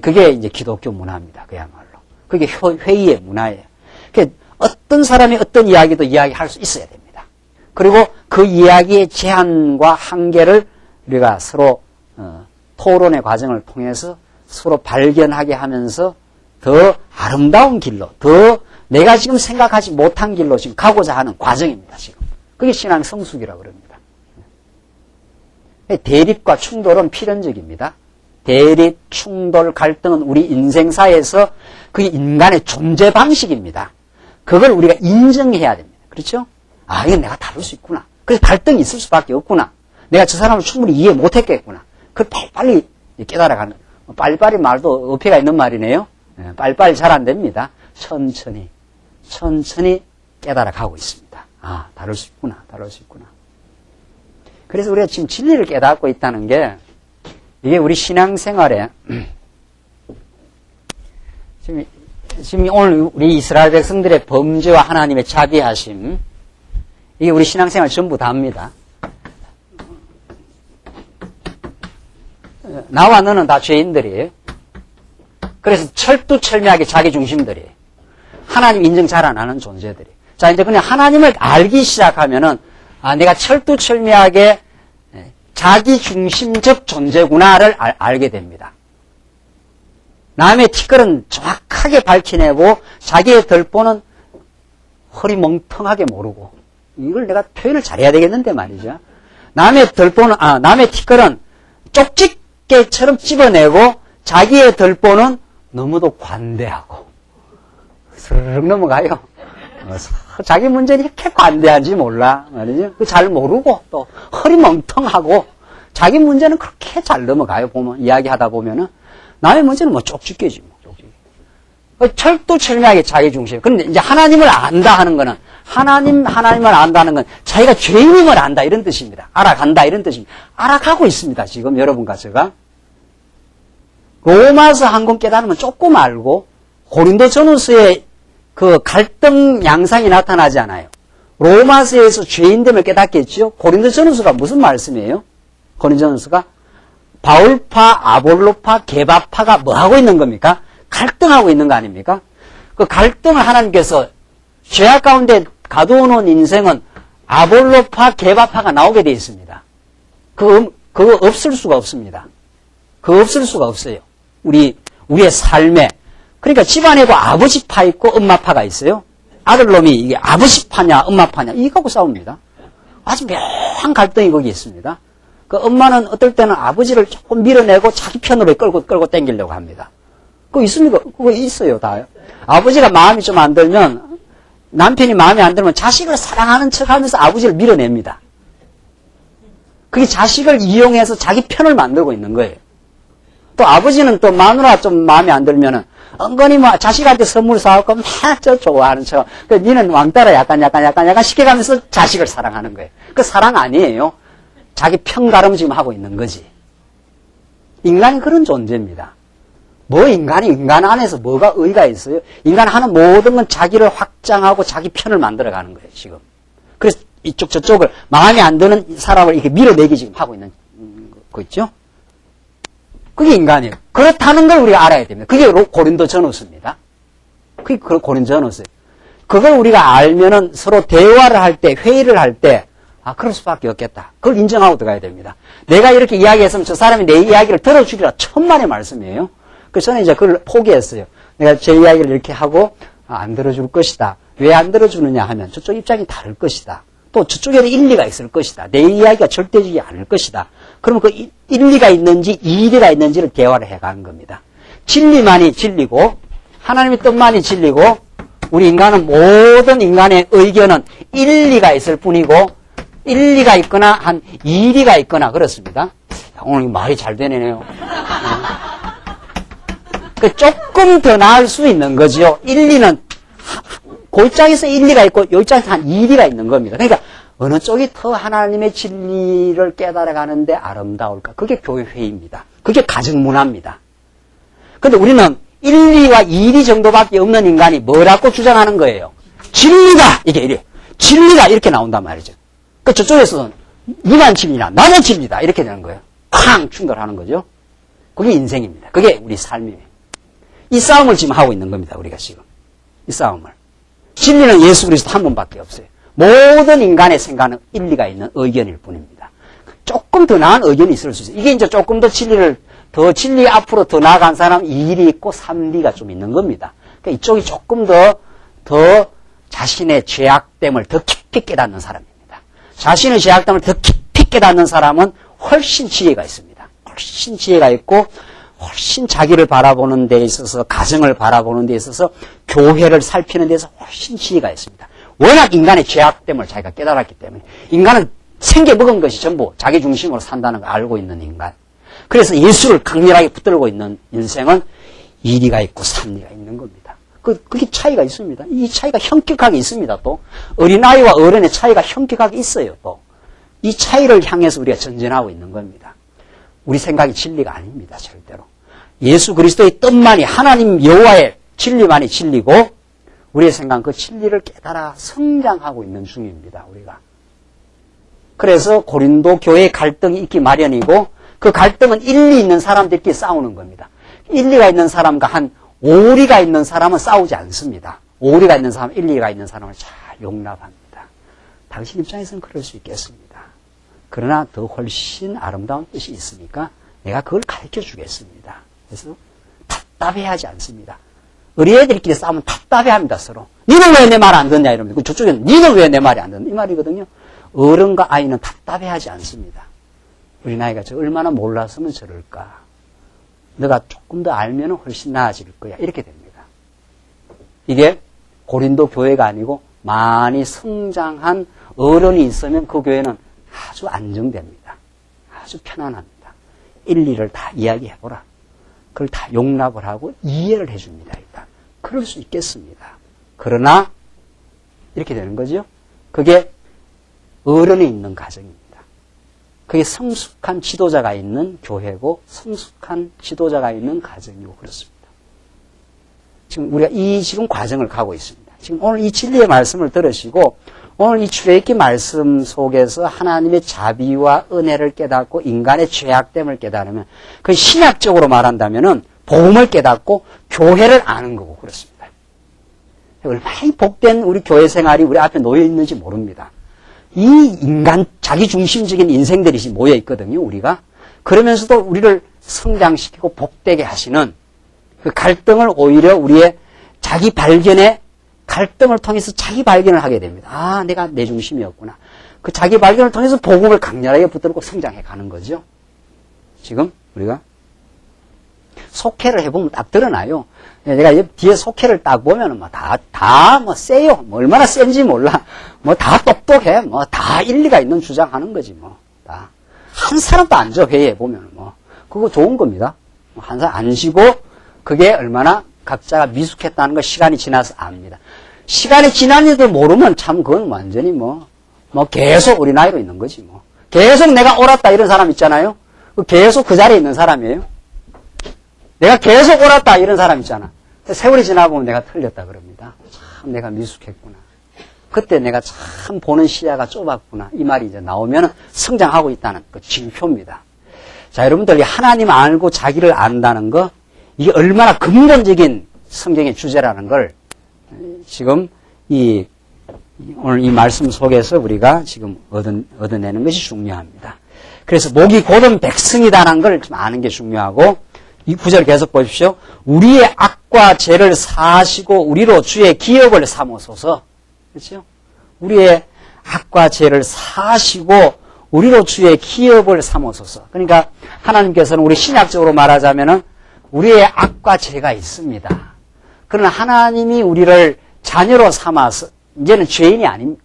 그게 이제 기독교 문화입니다. 그야말로. 그게 회의의 문화예요. 어떤 사람이 어떤 이야기도 이야기할 수 있어야 됩니다. 그리고 그 이야기의 제한과 한계를 우리가 서로 토론의 과정을 통해서 서로 발견하게 하면서 더 아름다운 길로, 더 내가 지금 생각하지 못한 길로 지금 가고자 하는 과정입니다. 지금. 그게 신앙 성숙이라고 그럽니다. 대립과 충돌은 필연적입니다. 대립, 충돌, 갈등은 우리 인생사에서 그게 인간의 존재 방식입니다. 그걸 우리가 인정해야 됩니다. 그렇죠? 이건 내가 다룰 수 있구나. 그래서 갈등이 있을 수밖에 없구나. 내가 저 사람을 충분히 이해 못했겠구나. 그걸 빨리 깨달아가는, 빨리빨리 말도 어폐가 있는 말이네요. 빨리빨리 잘 안 됩니다. 천천히 깨달아가고 있습니다. 아, 다를 수 있구나. 그래서 우리가 지금 진리를 깨닫고 있다는 게, 이게 우리 신앙생활에, 지금 오늘 우리 이스라엘 백성들의 범죄와 하나님의 자비하심, 이게 우리 신앙생활 전부 다입니다. 나와 너는 다 죄인들이에요. 그래서 철두철미하게 자기중심들이에요. 하나님 인정 잘 안 하는 존재들이. 자, 이제 그냥 하나님을 알기 시작하면은, 아, 내가 철두철미하게 자기중심적 존재구나를 알게 됩니다. 남의 티끌은 정확하게 밝혀내고 자기의 덜보는 허리멍텅하게 모르고, 이걸 내가 표현을 잘해야 되겠는데 말이죠. 남의 티끌은 쪽집게처럼 찝어내고 자기의 덜보는 너무도 관대하고 스르륵 넘어가요. 자기 문제는 이렇게 관대한지 몰라 말이죠. 잘 모르고 또 허리멍텅하고 자기 문제는 그렇게 잘 넘어가요. 보면 이야기하다 보면은 남의 문제는 뭐 쪽집게지 뭐. 철두철미하게 자기 중심. 그런데 이제 하나님을 안다 하는 거는 하나님을 안다는 건 자기가 죄인임을 안다 이런 뜻입니다. 알아간다 이런 뜻입니다. 알아가고 있습니다. 지금 여러분과 제가. 로마서 한 권 깨달으면 조금 알고 고린도전후서에 그 갈등 양상이 나타나지 않아요. 로마서에서 죄인됨을 깨닫겠죠. 고린도전후서가 무슨 말씀이에요? 고린도전후서가 바울파, 아볼로파, 게바파가 뭐 하고 있는 겁니까? 갈등하고 있는 거 아닙니까? 그 갈등을 하나님께서 죄악 가운데 가두어놓은 인생은 아볼로파, 게바파가 나오게 되어 있습니다. 그거 없을 수가 없습니다. 그거 없을 수가 없어요. 우리의 삶에. 그러니까 집안에도 아버지파 있고 엄마파가 있어요. 아들놈이 이게 아버지파냐 엄마파냐 이거하고 싸웁니다. 아주 묘한 갈등이 거기 있습니다. 그 엄마는 어떨 때는 아버지를 조금 밀어내고 자기 편으로 끌고 당기려고 합니다. 그거 있습니까? 그거 있어요, 다. 아버지가 마음이 좀 안 들면, 남편이 마음에 안 들면 자식을 사랑하는 척 하면서 아버지를 밀어냅니다. 그게 자식을 이용해서 자기 편을 만들고 있는 거예요. 또 아버지는 또 마누라 좀 마음에 안 들면은, 은근히 뭐 자식한테 선물 사갖고 막 저 좋아하는 척. 그 니는 왕따라 약간 시켜가면서 자식을 사랑하는 거예요. 그 사랑 아니에요. 자기 편가름 지금 하고 있는 거지. 인간이 그런 존재입니다. 뭐 인간 안에서 뭐가 의의가 있어요? 인간 하는 모든 건 자기를 확장하고 자기 편을 만들어가는 거예요, 지금. 그래서 이쪽 저쪽을 마음에 안 드는 사람을 이렇게 밀어내기 지금 하고 있는 거 있죠? 그게 인간이에요. 그렇다는 걸 우리가 알아야 됩니다. 그게 고린도전후서입니다. 그게 고린도전후서예요. 그걸 우리가 알면은 서로 대화를 할 때, 회의를 할 때, 아, 그럴 수밖에 없겠다. 그걸 인정하고 들어가야 됩니다. 내가 이렇게 이야기했으면 저 사람이 내 이야기를 들어주리라 천만의 말씀이에요. 그래서 저는 이제 그걸 포기했어요. 내가 제 이야기를 이렇게 하고, 안 들어줄 것이다. 왜 안 들어주느냐 하면 저쪽 입장이 다를 것이다. 또 저쪽에는 일리가 있을 것이다. 내 이야기가 절대적이지 않을 것이다. 그러면 그 일리가 있는지 이의가 있는지를 대화를 해가는 겁니다. 진리만이 진리고 하나님의 뜻만이 진리고 우리 인간은 모든 인간의 의견은 일리가 있을 뿐이고 일리가 있거나 한 이의가 있거나 그렇습니다. 오늘 말이 잘 되네요. 조금 더 나을 수 있는 거죠. 일리는 그 입장에서 일리가 있고 이 입장에서 한 이의가 있는 겁니다. 그러니까 어느 쪽이 더 하나님의 진리를 깨달아가는데 아름다울까? 그게 교회회의입니다. 그게 가정문화입니다. 그런데 우리는 일리와 이의 정도밖에 없는 인간이 뭐라고 주장하는 거예요? 진리다! 이게 이래. 진리다! 이렇게 나온단 말이죠. 그 저쪽에서는 니만 진리다. 나는 진리다. 이렇게 되는 거예요. 쾅! 충돌하는 거죠. 그게 인생입니다. 그게 우리 삶입니다. 이 싸움을 지금 하고 있는 겁니다. 우리가 지금. 이 싸움을. 진리는 예수 그리스도 한 분밖에 없어요. 모든 인간의 생각은 일리가 있는 의견일 뿐입니다. 조금 더 나은 의견이 있을 수 있어요. 이게 이제 조금 더 진리 앞으로 더 나아간 사람은 2리 있고 3리가 좀 있는 겁니다. 그러니까 이쪽이 조금 더 자신의 죄악됨을 더 깊이 깨닫는 사람입니다. 자신의 죄악됨을 더 깊이 깨닫는 사람은 훨씬 지혜가 있습니다. 훨씬 지혜가 있고 훨씬 자기를 바라보는 데 있어서 가정을 바라보는 데 있어서 교회를 살피는 데서 훨씬 지혜가 있습니다. 워낙 인간의 죄악됨을 자기가 깨달았기 때문에 인간은 생겨 먹은 것이 전부 자기 중심으로 산다는 걸 알고 있는 인간. 그래서 예수를 강렬하게 붙들고 있는 인생은 이리가 있고 삼리가 있는 겁니다. 그게 차이가 있습니다. 이 차이가 현격하게 있습니다. 또 어린아이와 어른의 차이가 현격하게 있어요. 또 이 차이를 향해서 우리가 전진하고 있는 겁니다. 우리 생각이 진리가 아닙니다. 절대로. 예수 그리스도의 뜻만이 하나님 여호와의 진리만이 진리고 우리의 생각은 그 진리를 깨달아 성장하고 있는 중입니다. 우리가. 그래서 고린도 교회에 갈등이 있기 마련이고 그 갈등은 일리 있는 사람들끼리 싸우는 겁니다. 일리가 있는 사람과 한 오리가 있는 사람은 싸우지 않습니다. 오리가 있는 사람, 일리가 있는 사람을 잘 용납합니다. 당신 입장에서는 그럴 수 있겠습니다. 그러나 더 훨씬 아름다운 뜻이 있으니까 내가 그걸 가르쳐 주겠습니다. 그래서 답답해하지 않습니다. 어린애들끼리 싸우면 답답해합니다. 서로. 니는 왜 내 말 안 듣냐 이러면서 저쪽에는 니는 왜 내 말이 안 듣냐 이 말이거든요. 어른과 아이는 답답해하지 않습니다. 우리 나이가 저 얼마나 몰랐으면 저럴까. 너가 조금 더 알면 훨씬 나아질 거야. 이렇게 됩니다. 이게 고린도 교회가 아니고 많이 성장한 어른이 있으면 그 교회는 아주 안정됩니다. 아주 편안합니다. 일리를 다 이야기해보라. 그걸 다 용납을 하고 이해를 해줍니다. 일단 그럴 수 있겠습니다. 그러나 이렇게 되는 거죠. 그게 어른이 있는 가정입니다. 그게 성숙한 지도자가 있는 교회고 성숙한 지도자가 있는 가정이고 그렇습니다. 지금 우리가 지금 과정을 가고 있습니다. 지금 오늘 이 진리의 말씀을 들으시고 오늘 이 출애굽기 말씀 속에서 하나님의 자비와 은혜를 깨닫고 인간의 죄악됨을 깨달으면 그 신약적으로 말한다면은 복음을 깨닫고 교회를 아는 거고 그렇습니다. 얼마나 복된 우리 교회 생활이 우리 앞에 놓여 있는지 모릅니다. 이 인간 자기중심적인 인생들이 모여 있거든요. 우리가 그러면서도 우리를 성장시키고 복되게 하시는 그 갈등을 오히려 우리의 자기 발견에 갈등을 통해서 자기 발견을 하게 됩니다. 아, 내가 내 중심이었구나. 그 자기 발견을 통해서 복음을 강렬하게 붙들고 성장해 가는 거죠. 지금 우리가 속회를 해보면 딱 드러나요. 내가 뒤에 속회를 딱 보면은 다 세요. 얼마나 센지 몰라. 다 똑똑해. 다 일리가 있는 주장하는 거지 다. 한 사람도 안 져, 회의에 보면은 그거 좋은 겁니다. 한 사람 안 쉬고 그게 얼마나 각자가 미숙했다는 걸 시간이 지나서 압니다. 시간이 지났는데도 모르면 참 그건 완전히 계속 우리 나이로 있는 거지 계속 내가 옳았다 이런 사람 있잖아요. 계속 그 자리에 있는 사람이에요. 내가 계속 옳았다 이런 사람 있잖아. 세월이 지나보면 내가 틀렸다 그럽니다. 참 내가 미숙했구나. 그때 내가 참 보는 시야가 좁았구나. 이 말이 이제 나오면 성장하고 있다는 그 징표입니다. 자, 여러분들 하나님 알고 자기를 안다는 거 이게 얼마나 근본적인 성경의 주제라는 걸 지금 오늘 이 말씀 속에서 우리가 지금 얻어내는 것이 중요합니다. 그래서 목이 곧은 백성이다라는 걸 좀 아는 게 중요하고 이 구절 계속 보십시오. 우리의 악과 죄를 사하시고 우리로 주의 기업을 삼으소서. 그렇죠? 우리의 악과 죄를 사하시고 우리로 주의 기업을 삼으소서. 그러니까 하나님께서는 우리 신약적으로 말하자면은 우리의 악과 죄가 있습니다. 그러나 하나님이 우리를 자녀로 삼아서 이제는 죄인이 아닙니다.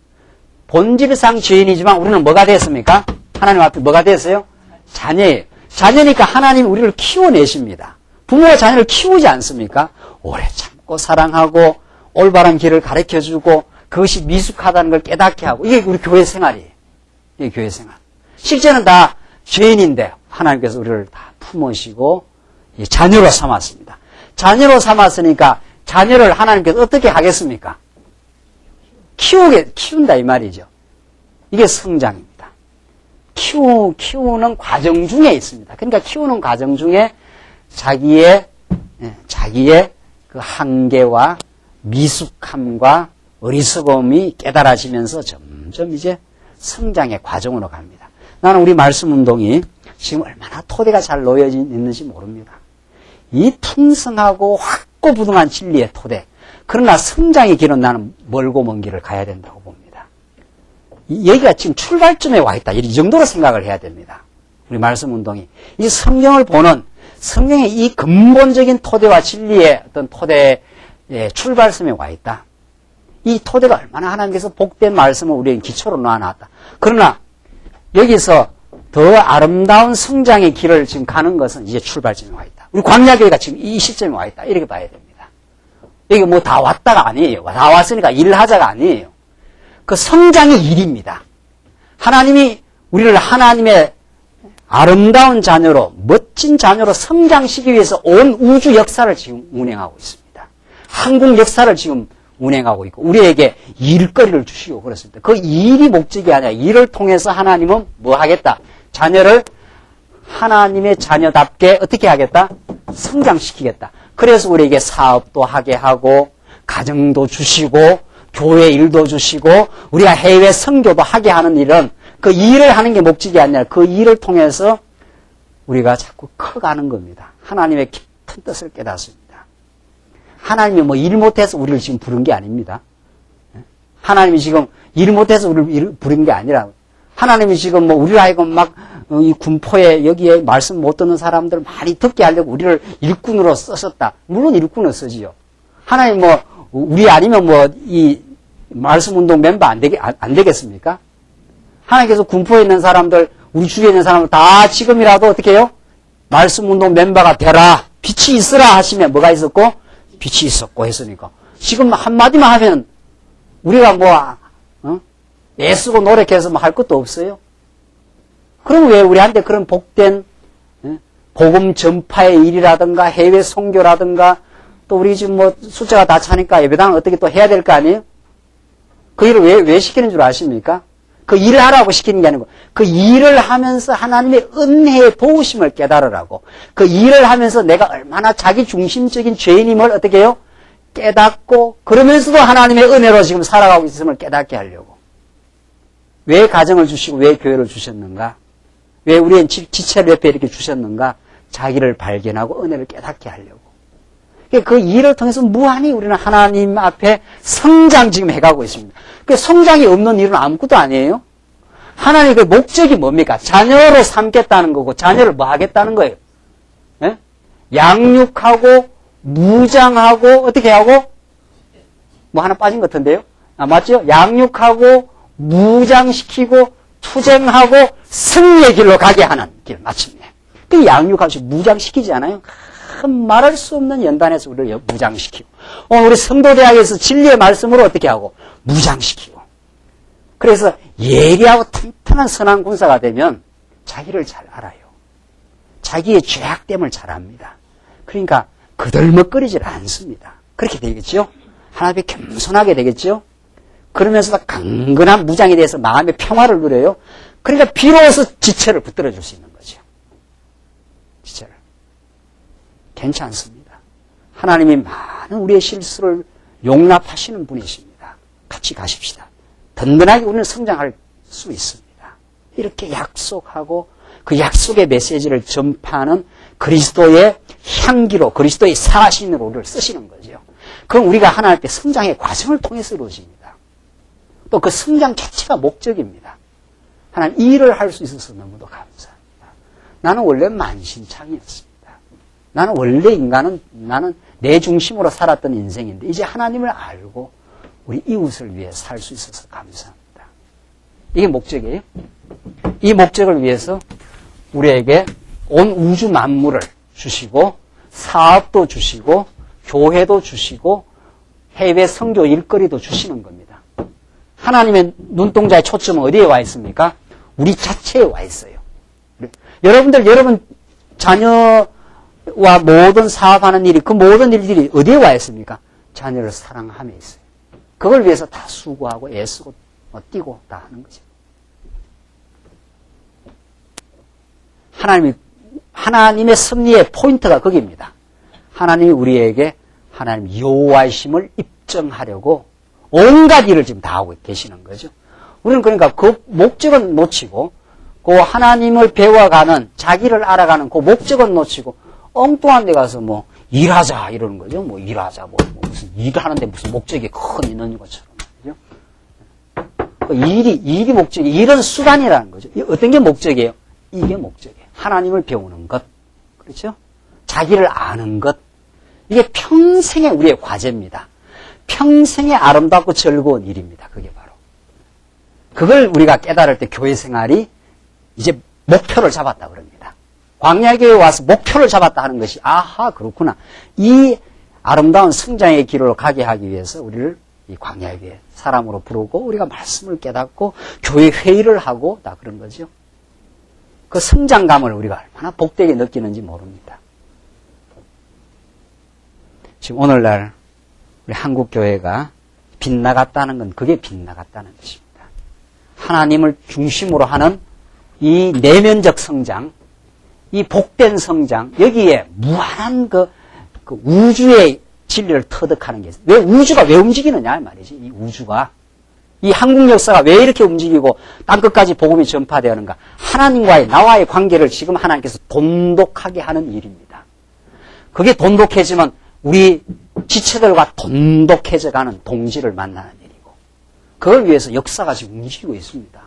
본질상 죄인이지만 우리는 뭐가 됐습니까? 하나님 앞에 뭐가 됐어요? 자녀예요. 자녀니까 하나님이 우리를 키워내십니다. 부모가 자녀를 키우지 않습니까? 오래 참고 사랑하고 올바른 길을 가르쳐주고 그것이 미숙하다는 걸 깨닫게 하고 이게 우리 교회 생활이에요. 이게 교회 생활. 실제는 다 죄인인데 하나님께서 우리를 다 품으시고 자녀로 삼았습니다. 자녀로 삼았으니까 자녀를 하나님께서 어떻게 하겠습니까? 키운다 이 말이죠. 이게 성장입니다. 키우는 과정 중에 있습니다. 그러니까 키우는 과정 중에 자기의 그 한계와 미숙함과 어리석음이 깨달아지면서 점점 이제 성장의 과정으로 갑니다. 나는 우리 말씀 운동이 지금 얼마나 토대가 잘 놓여져 있는지 모릅니다. 이 풍성하고 확고부동한 진리의 토대. 그러나 성장의 길은 나는 멀고 먼 길을 가야 된다고 봅니다. 여기가 지금 출발점에 와 있다. 이 정도로 생각을 해야 됩니다. 우리 말씀 운동이. 이 성경을 보는 성경의 이 근본적인 토대와 진리의 어떤 토대의 출발점에 와 있다. 이 토대가 얼마나 하나님께서 복된 말씀을 우리에게 기초로 놓아놨다. 그러나 여기서 더 아름다운 성장의 길을 지금 가는 것은 이제 출발점에 와 있다. 우리 광야교회가 지금 이 시점에 와 있다. 이렇게 봐야 됩니다. 이게 뭐 다 왔다가 아니에요. 다 왔으니까 일하자가 아니에요. 그 성장의 일입니다. 하나님이 우리를 하나님의 아름다운 자녀로, 멋진 자녀로 성장시키기 위해서 온 우주 역사를 지금 운행하고 있습니다. 한국 역사를 지금 운행하고 있고, 우리에게 일거리를 주시고 그렇습니다. 그 일이 목적이 아니라 일을 통해서 하나님은 뭐 하겠다? 자녀를 하나님의 자녀답게 어떻게 하겠다? 성장시키겠다. 그래서 우리에게 사업도 하게 하고, 가정도 주시고, 교회 일도 주시고, 우리가 해외 선교도 하게 하는 일은 그 일을 하는 게 목적이 아니라 그 일을 통해서 우리가 자꾸 커가는 겁니다. 하나님의 깊은 뜻을 깨닫습니다. 하나님이 뭐 일 못해서 우리를 지금 부른 게 아닙니다. 하나님이 지금 일 못해서 우리를 부른 게 아니라 하나님이 지금 뭐 우리를 하여금 막 이 군포에 여기에 말씀 못 듣는 사람들 많이 듣게 하려고 우리를 일꾼으로 썼었다. 물론 일꾼을 쓰지요. 하나님 뭐 우리 아니면 뭐 이 말씀 운동 멤버 안 되겠습니까? 하나님께서 군포에 있는 사람들, 우리 주위에 있는 사람들 다 지금이라도 어떻게 해요? 말씀 운동 멤버가 되라. 빛이 있으라 하시면 뭐가 있었고? 빛이 있었고 했으니까. 지금 한마디만 하면 우리가 뭐, 애쓰고 노력해서 뭐 할 것도 없어요. 그럼 왜 우리한테 그런 복된, 복음 전파의 일이라든가 해외 선교라든가 또 우리 지금 뭐 숫자가 다 차니까 예배당을 어떻게 또 해야 될 거 아니에요? 그 일을 왜 시키는 줄 아십니까? 그 일을 하라고 시키는 게 아니고 그 일을 하면서 하나님의 은혜의 도우심을 깨달으라고 그 일을 하면서 내가 얼마나 자기 중심적인 죄인임을 어떻게 해요? 깨닫고 그러면서도 하나님의 은혜로 지금 살아가고 있음을 깨닫게 하려고. 왜 가정을 주시고 왜 교회를 주셨는가? 왜 우리는 지체를 옆에 이렇게 주셨는가? 자기를 발견하고 은혜를 깨닫게 하려고. 그 일을 통해서 무한히 우리는 하나님 앞에 성장 지금 해가고 있습니다. 그 성장이 없는 일은 아무것도 아니에요. 하나님의 그 목적이 뭡니까? 자녀로 삼겠다는 거고 자녀를 뭐 하겠다는 거예요? 예? 양육하고 무장하고 어떻게 하고? 뭐 하나 빠진 것 같은데요? 아, 맞죠? 양육하고 무장시키고 투쟁하고 승리의 길로 가게 하는 길 마침내. 그 양육하고 무장시키지 않아요? 말할 수 없는 연단에서 우리를 무장시키고 우리 성도대학에서 진리의 말씀으로 어떻게 하고 무장시키고 그래서 예리하고 튼튼한 선한 군사가 되면 자기를 잘 알아요. 자기의 죄악됨을 잘 압니다. 그러니까 그들먹거리질 않습니다. 그렇게 되겠죠? 하나님께 겸손하게 되겠죠? 그러면서도 강건한 무장에 대해서 마음의 평화를 누려요. 그러니까 비로소 지체를 붙들어 줄 수 있는 거죠. 지체를. 괜찮습니다. 하나님이 많은 우리의 실수를 용납하시는 분이십니다. 같이 가십시다. 든든하게 우리는 성장할 수 있습니다. 이렇게 약속하고 그 약속의 메시지를 전파하는 그리스도의 향기로 그리스도의 사신으로 우리를 쓰시는 거죠. 그건 우리가 하나님 앞에 성장의 과정을 통해서 이루어집니다. 또 그 성장 자체가 목적입니다. 하나님 일을 할 수 있어서 너무도 감사합니다. 나는 원래 만신창이었습니다. 나는 원래 나는 내 중심으로 살았던 인생인데 이제 하나님을 알고 우리 이웃을 위해 살 수 있어서 감사합니다. 이게 목적이에요. 이 목적을 위해서 우리에게 온 우주 만물을 주시고 사업도 주시고 교회도 주시고 해외 선교 일거리도 주시는 겁니다. 하나님의 눈동자의 초점은 어디에 와 있습니까? 우리 자체에 와 있어요. 여러분 자녀와 모든 사업하는 일이 그 모든 일들이 어디에 와 있습니까? 자녀를 사랑함에 있어요. 그걸 위해서 다 수고하고 애쓰고 뛰고 다 하는 거죠. 하나님의 섭리의 포인트가 거기입니다. 하나님이 우리에게 하나님 여호와이심을 입증하려고 온갖 일을 지금 다 하고 계시는 거죠. 우리는 그러니까 그 목적은 놓치고 그 하나님을 배워가는 자기를 알아가는 그 목적은 놓치고 엉뚱한 데 가서 뭐 일하자 이러는 거죠. 뭐 일하자 뭐 무슨 일을 하는데 무슨 목적이 큰 있는 것처럼 그죠? 일이 목적이 일은 수단이라는 거죠. 어떤 게 목적이에요? 이게 목적이에요. 하나님을 배우는 것, 그렇죠? 자기를 아는 것, 이게 평생의 우리의 과제입니다. 평생의 아름답고 즐거운 일입니다. 그게 바로. 그걸 우리가 깨달을 때 교회 생활이 이제 목표를 잡았다 그럽니다. 광야교회에 와서 목표를 잡았다 하는 것이 아하 그렇구나. 이 아름다운 성장의 길로 가게 하기 위해서 우리를 이 광야교회 사람으로 부르고 우리가 말씀을 깨닫고 교회 회의를 하고 다 그런 거죠. 그 성장감을 우리가 얼마나 복되게 느끼는지 모릅니다. 지금 오늘날 우리 한국교회가 빗나갔다는 건 그게 빗나갔다는 것입니다. 하나님을 중심으로 하는 이 내면적 성장, 이 복된 성장, 여기에 무한한 그 우주의 진리를 터득하는 게 있어요. 왜 우주가 왜 움직이느냐 말이지. 이 우주가. 이 한국 역사가 왜 이렇게 움직이고 땅끝까지 복음이 전파되었는가. 하나님과의 나와의 관계를 지금 하나님께서 돈독하게 하는 일입니다. 그게 돈독해지면 우리 지체들과 돈독해져가는 동지를 만나는 일이고 그걸 위해서 역사가 지금 움직이고 있습니다.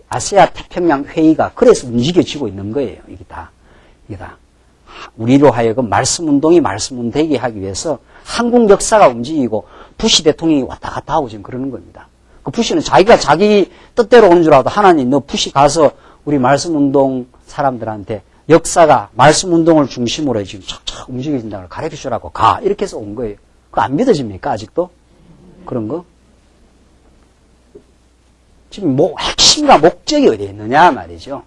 아세아 태평양 회의가 그래서 움직여지고 있는 거예요. 이게 다. 우리로 하여금 말씀운동이 말씀운되게 하기 위해서 한국 역사가 움직이고 부시 대통령이 왔다 갔다 하고 지금 그러는 겁니다. 그 부시는 자기가 자기 뜻대로 오는 줄 알아도 하나님 너 부시 가서 우리 말씀운동 사람들한테 역사가 말씀운동을 중심으로 지금 척척 움직여진다는 걸 가르쳐주라고 가. 이렇게 해서 온 거예요. 그거 안 믿어집니까 아직도? 그런 거? 지금 핵심과 목적이 어디에 있느냐 말이죠.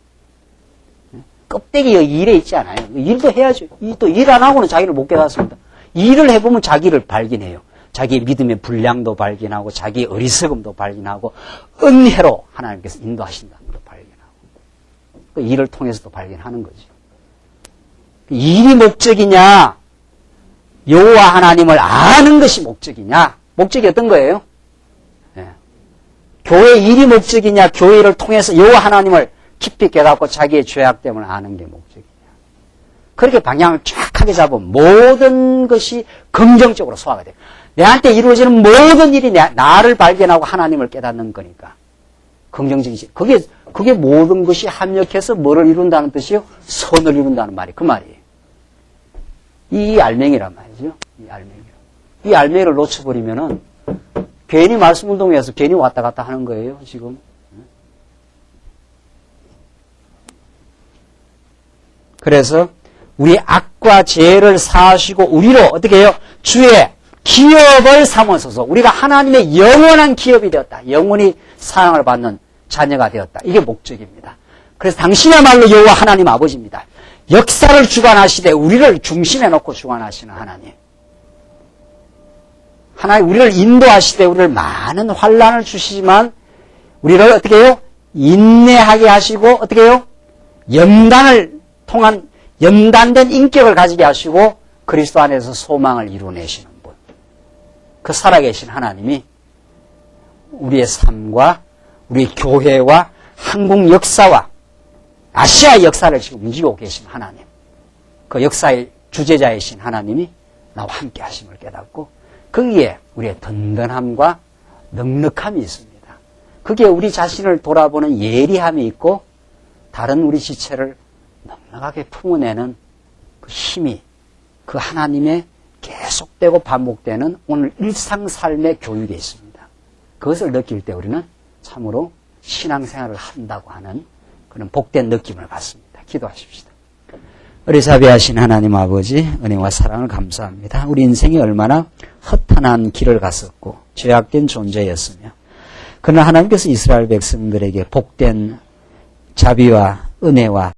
껍데기 여기 일에 있지 않아요. 일도 해야죠. 또 일 안 하고는 자기를 못 깨닫습니다. 일을 해보면 자기를 발견해요. 자기의 믿음의 분량도 발견하고 자기의 어리석음도 발견하고 은혜로 하나님께서 인도하신다는 것도 발견하고 그 일을 통해서도 발견하는 거죠. 일이 목적이냐 여호와 하나님을 아는 것이 목적이냐 목적이 어떤 거예요? 교회 일이 목적이냐 교회를 통해서 여호와 하나님을 깊이 깨닫고 자기의 죄악됨을 아는 게 목적이냐. 그렇게 방향을 정확하게 잡으면 모든 것이 긍정적으로 소화가 돼요. 내한테 이루어지는 모든 일이 나를 발견하고 하나님을 깨닫는 거니까. 긍정적이지. 그게 모든 것이 합력해서 뭐를 이룬다는 뜻이요? 선을 이룬다는 말이 그 말이에요. 이 알맹이란 말이죠. 이 알맹이를 놓쳐버리면은 괜히 말씀운동에서 괜히 왔다 갔다 하는 거예요, 지금. 그래서 우리 악과 죄를 사하시고 우리로 어떻게 해요? 주의 기업을 삼으소서. 우리가 하나님의 영원한 기업이 되었다. 영원히 사랑을 받는 자녀가 되었다. 이게 목적입니다. 그래서 당신이야말로 여호와 하나님 아버지입니다. 역사를 주관하시되 우리를 중심에 놓고 주관하시는 하나님. 하나님 우리를 인도하시되 우리를 많은 환난을 주시지만 우리를 어떻게 해요? 인내하게 하시고 어떻게 해요? 연단을 통한 연단된 인격을 가지게 하시고 그리스도 안에서 소망을 이루어내시는 분. 그 살아계신 하나님이 우리의 삶과 우리 교회와 한국 역사와 아시아 역사를 지금 움직이고 계신 하나님. 그 역사의 주제자이신 하나님이 나와 함께 하심을 깨닫고 거기에 우리의 든든함과 넉넉함이 있습니다. 거기에 우리 자신을 돌아보는 예리함이 있고 다른 우리 지체를 넉넉하게 품어내는 그 힘이 그 하나님의 계속되고 반복되는 오늘 일상 삶의 교육에 있습니다. 그것을 느낄 때 우리는 참으로 신앙생활을 한다고 하는 그런 복된 느낌을 받습니다. 기도하십시다. 어리사비하신 하나님 아버지 은혜와 사랑을 감사합니다. 우리 인생이 얼마나 허탄한 길을 갔었고 죄악된 존재였으며 그러나 하나님께서 이스라엘 백성들에게 복된 자비와 은혜와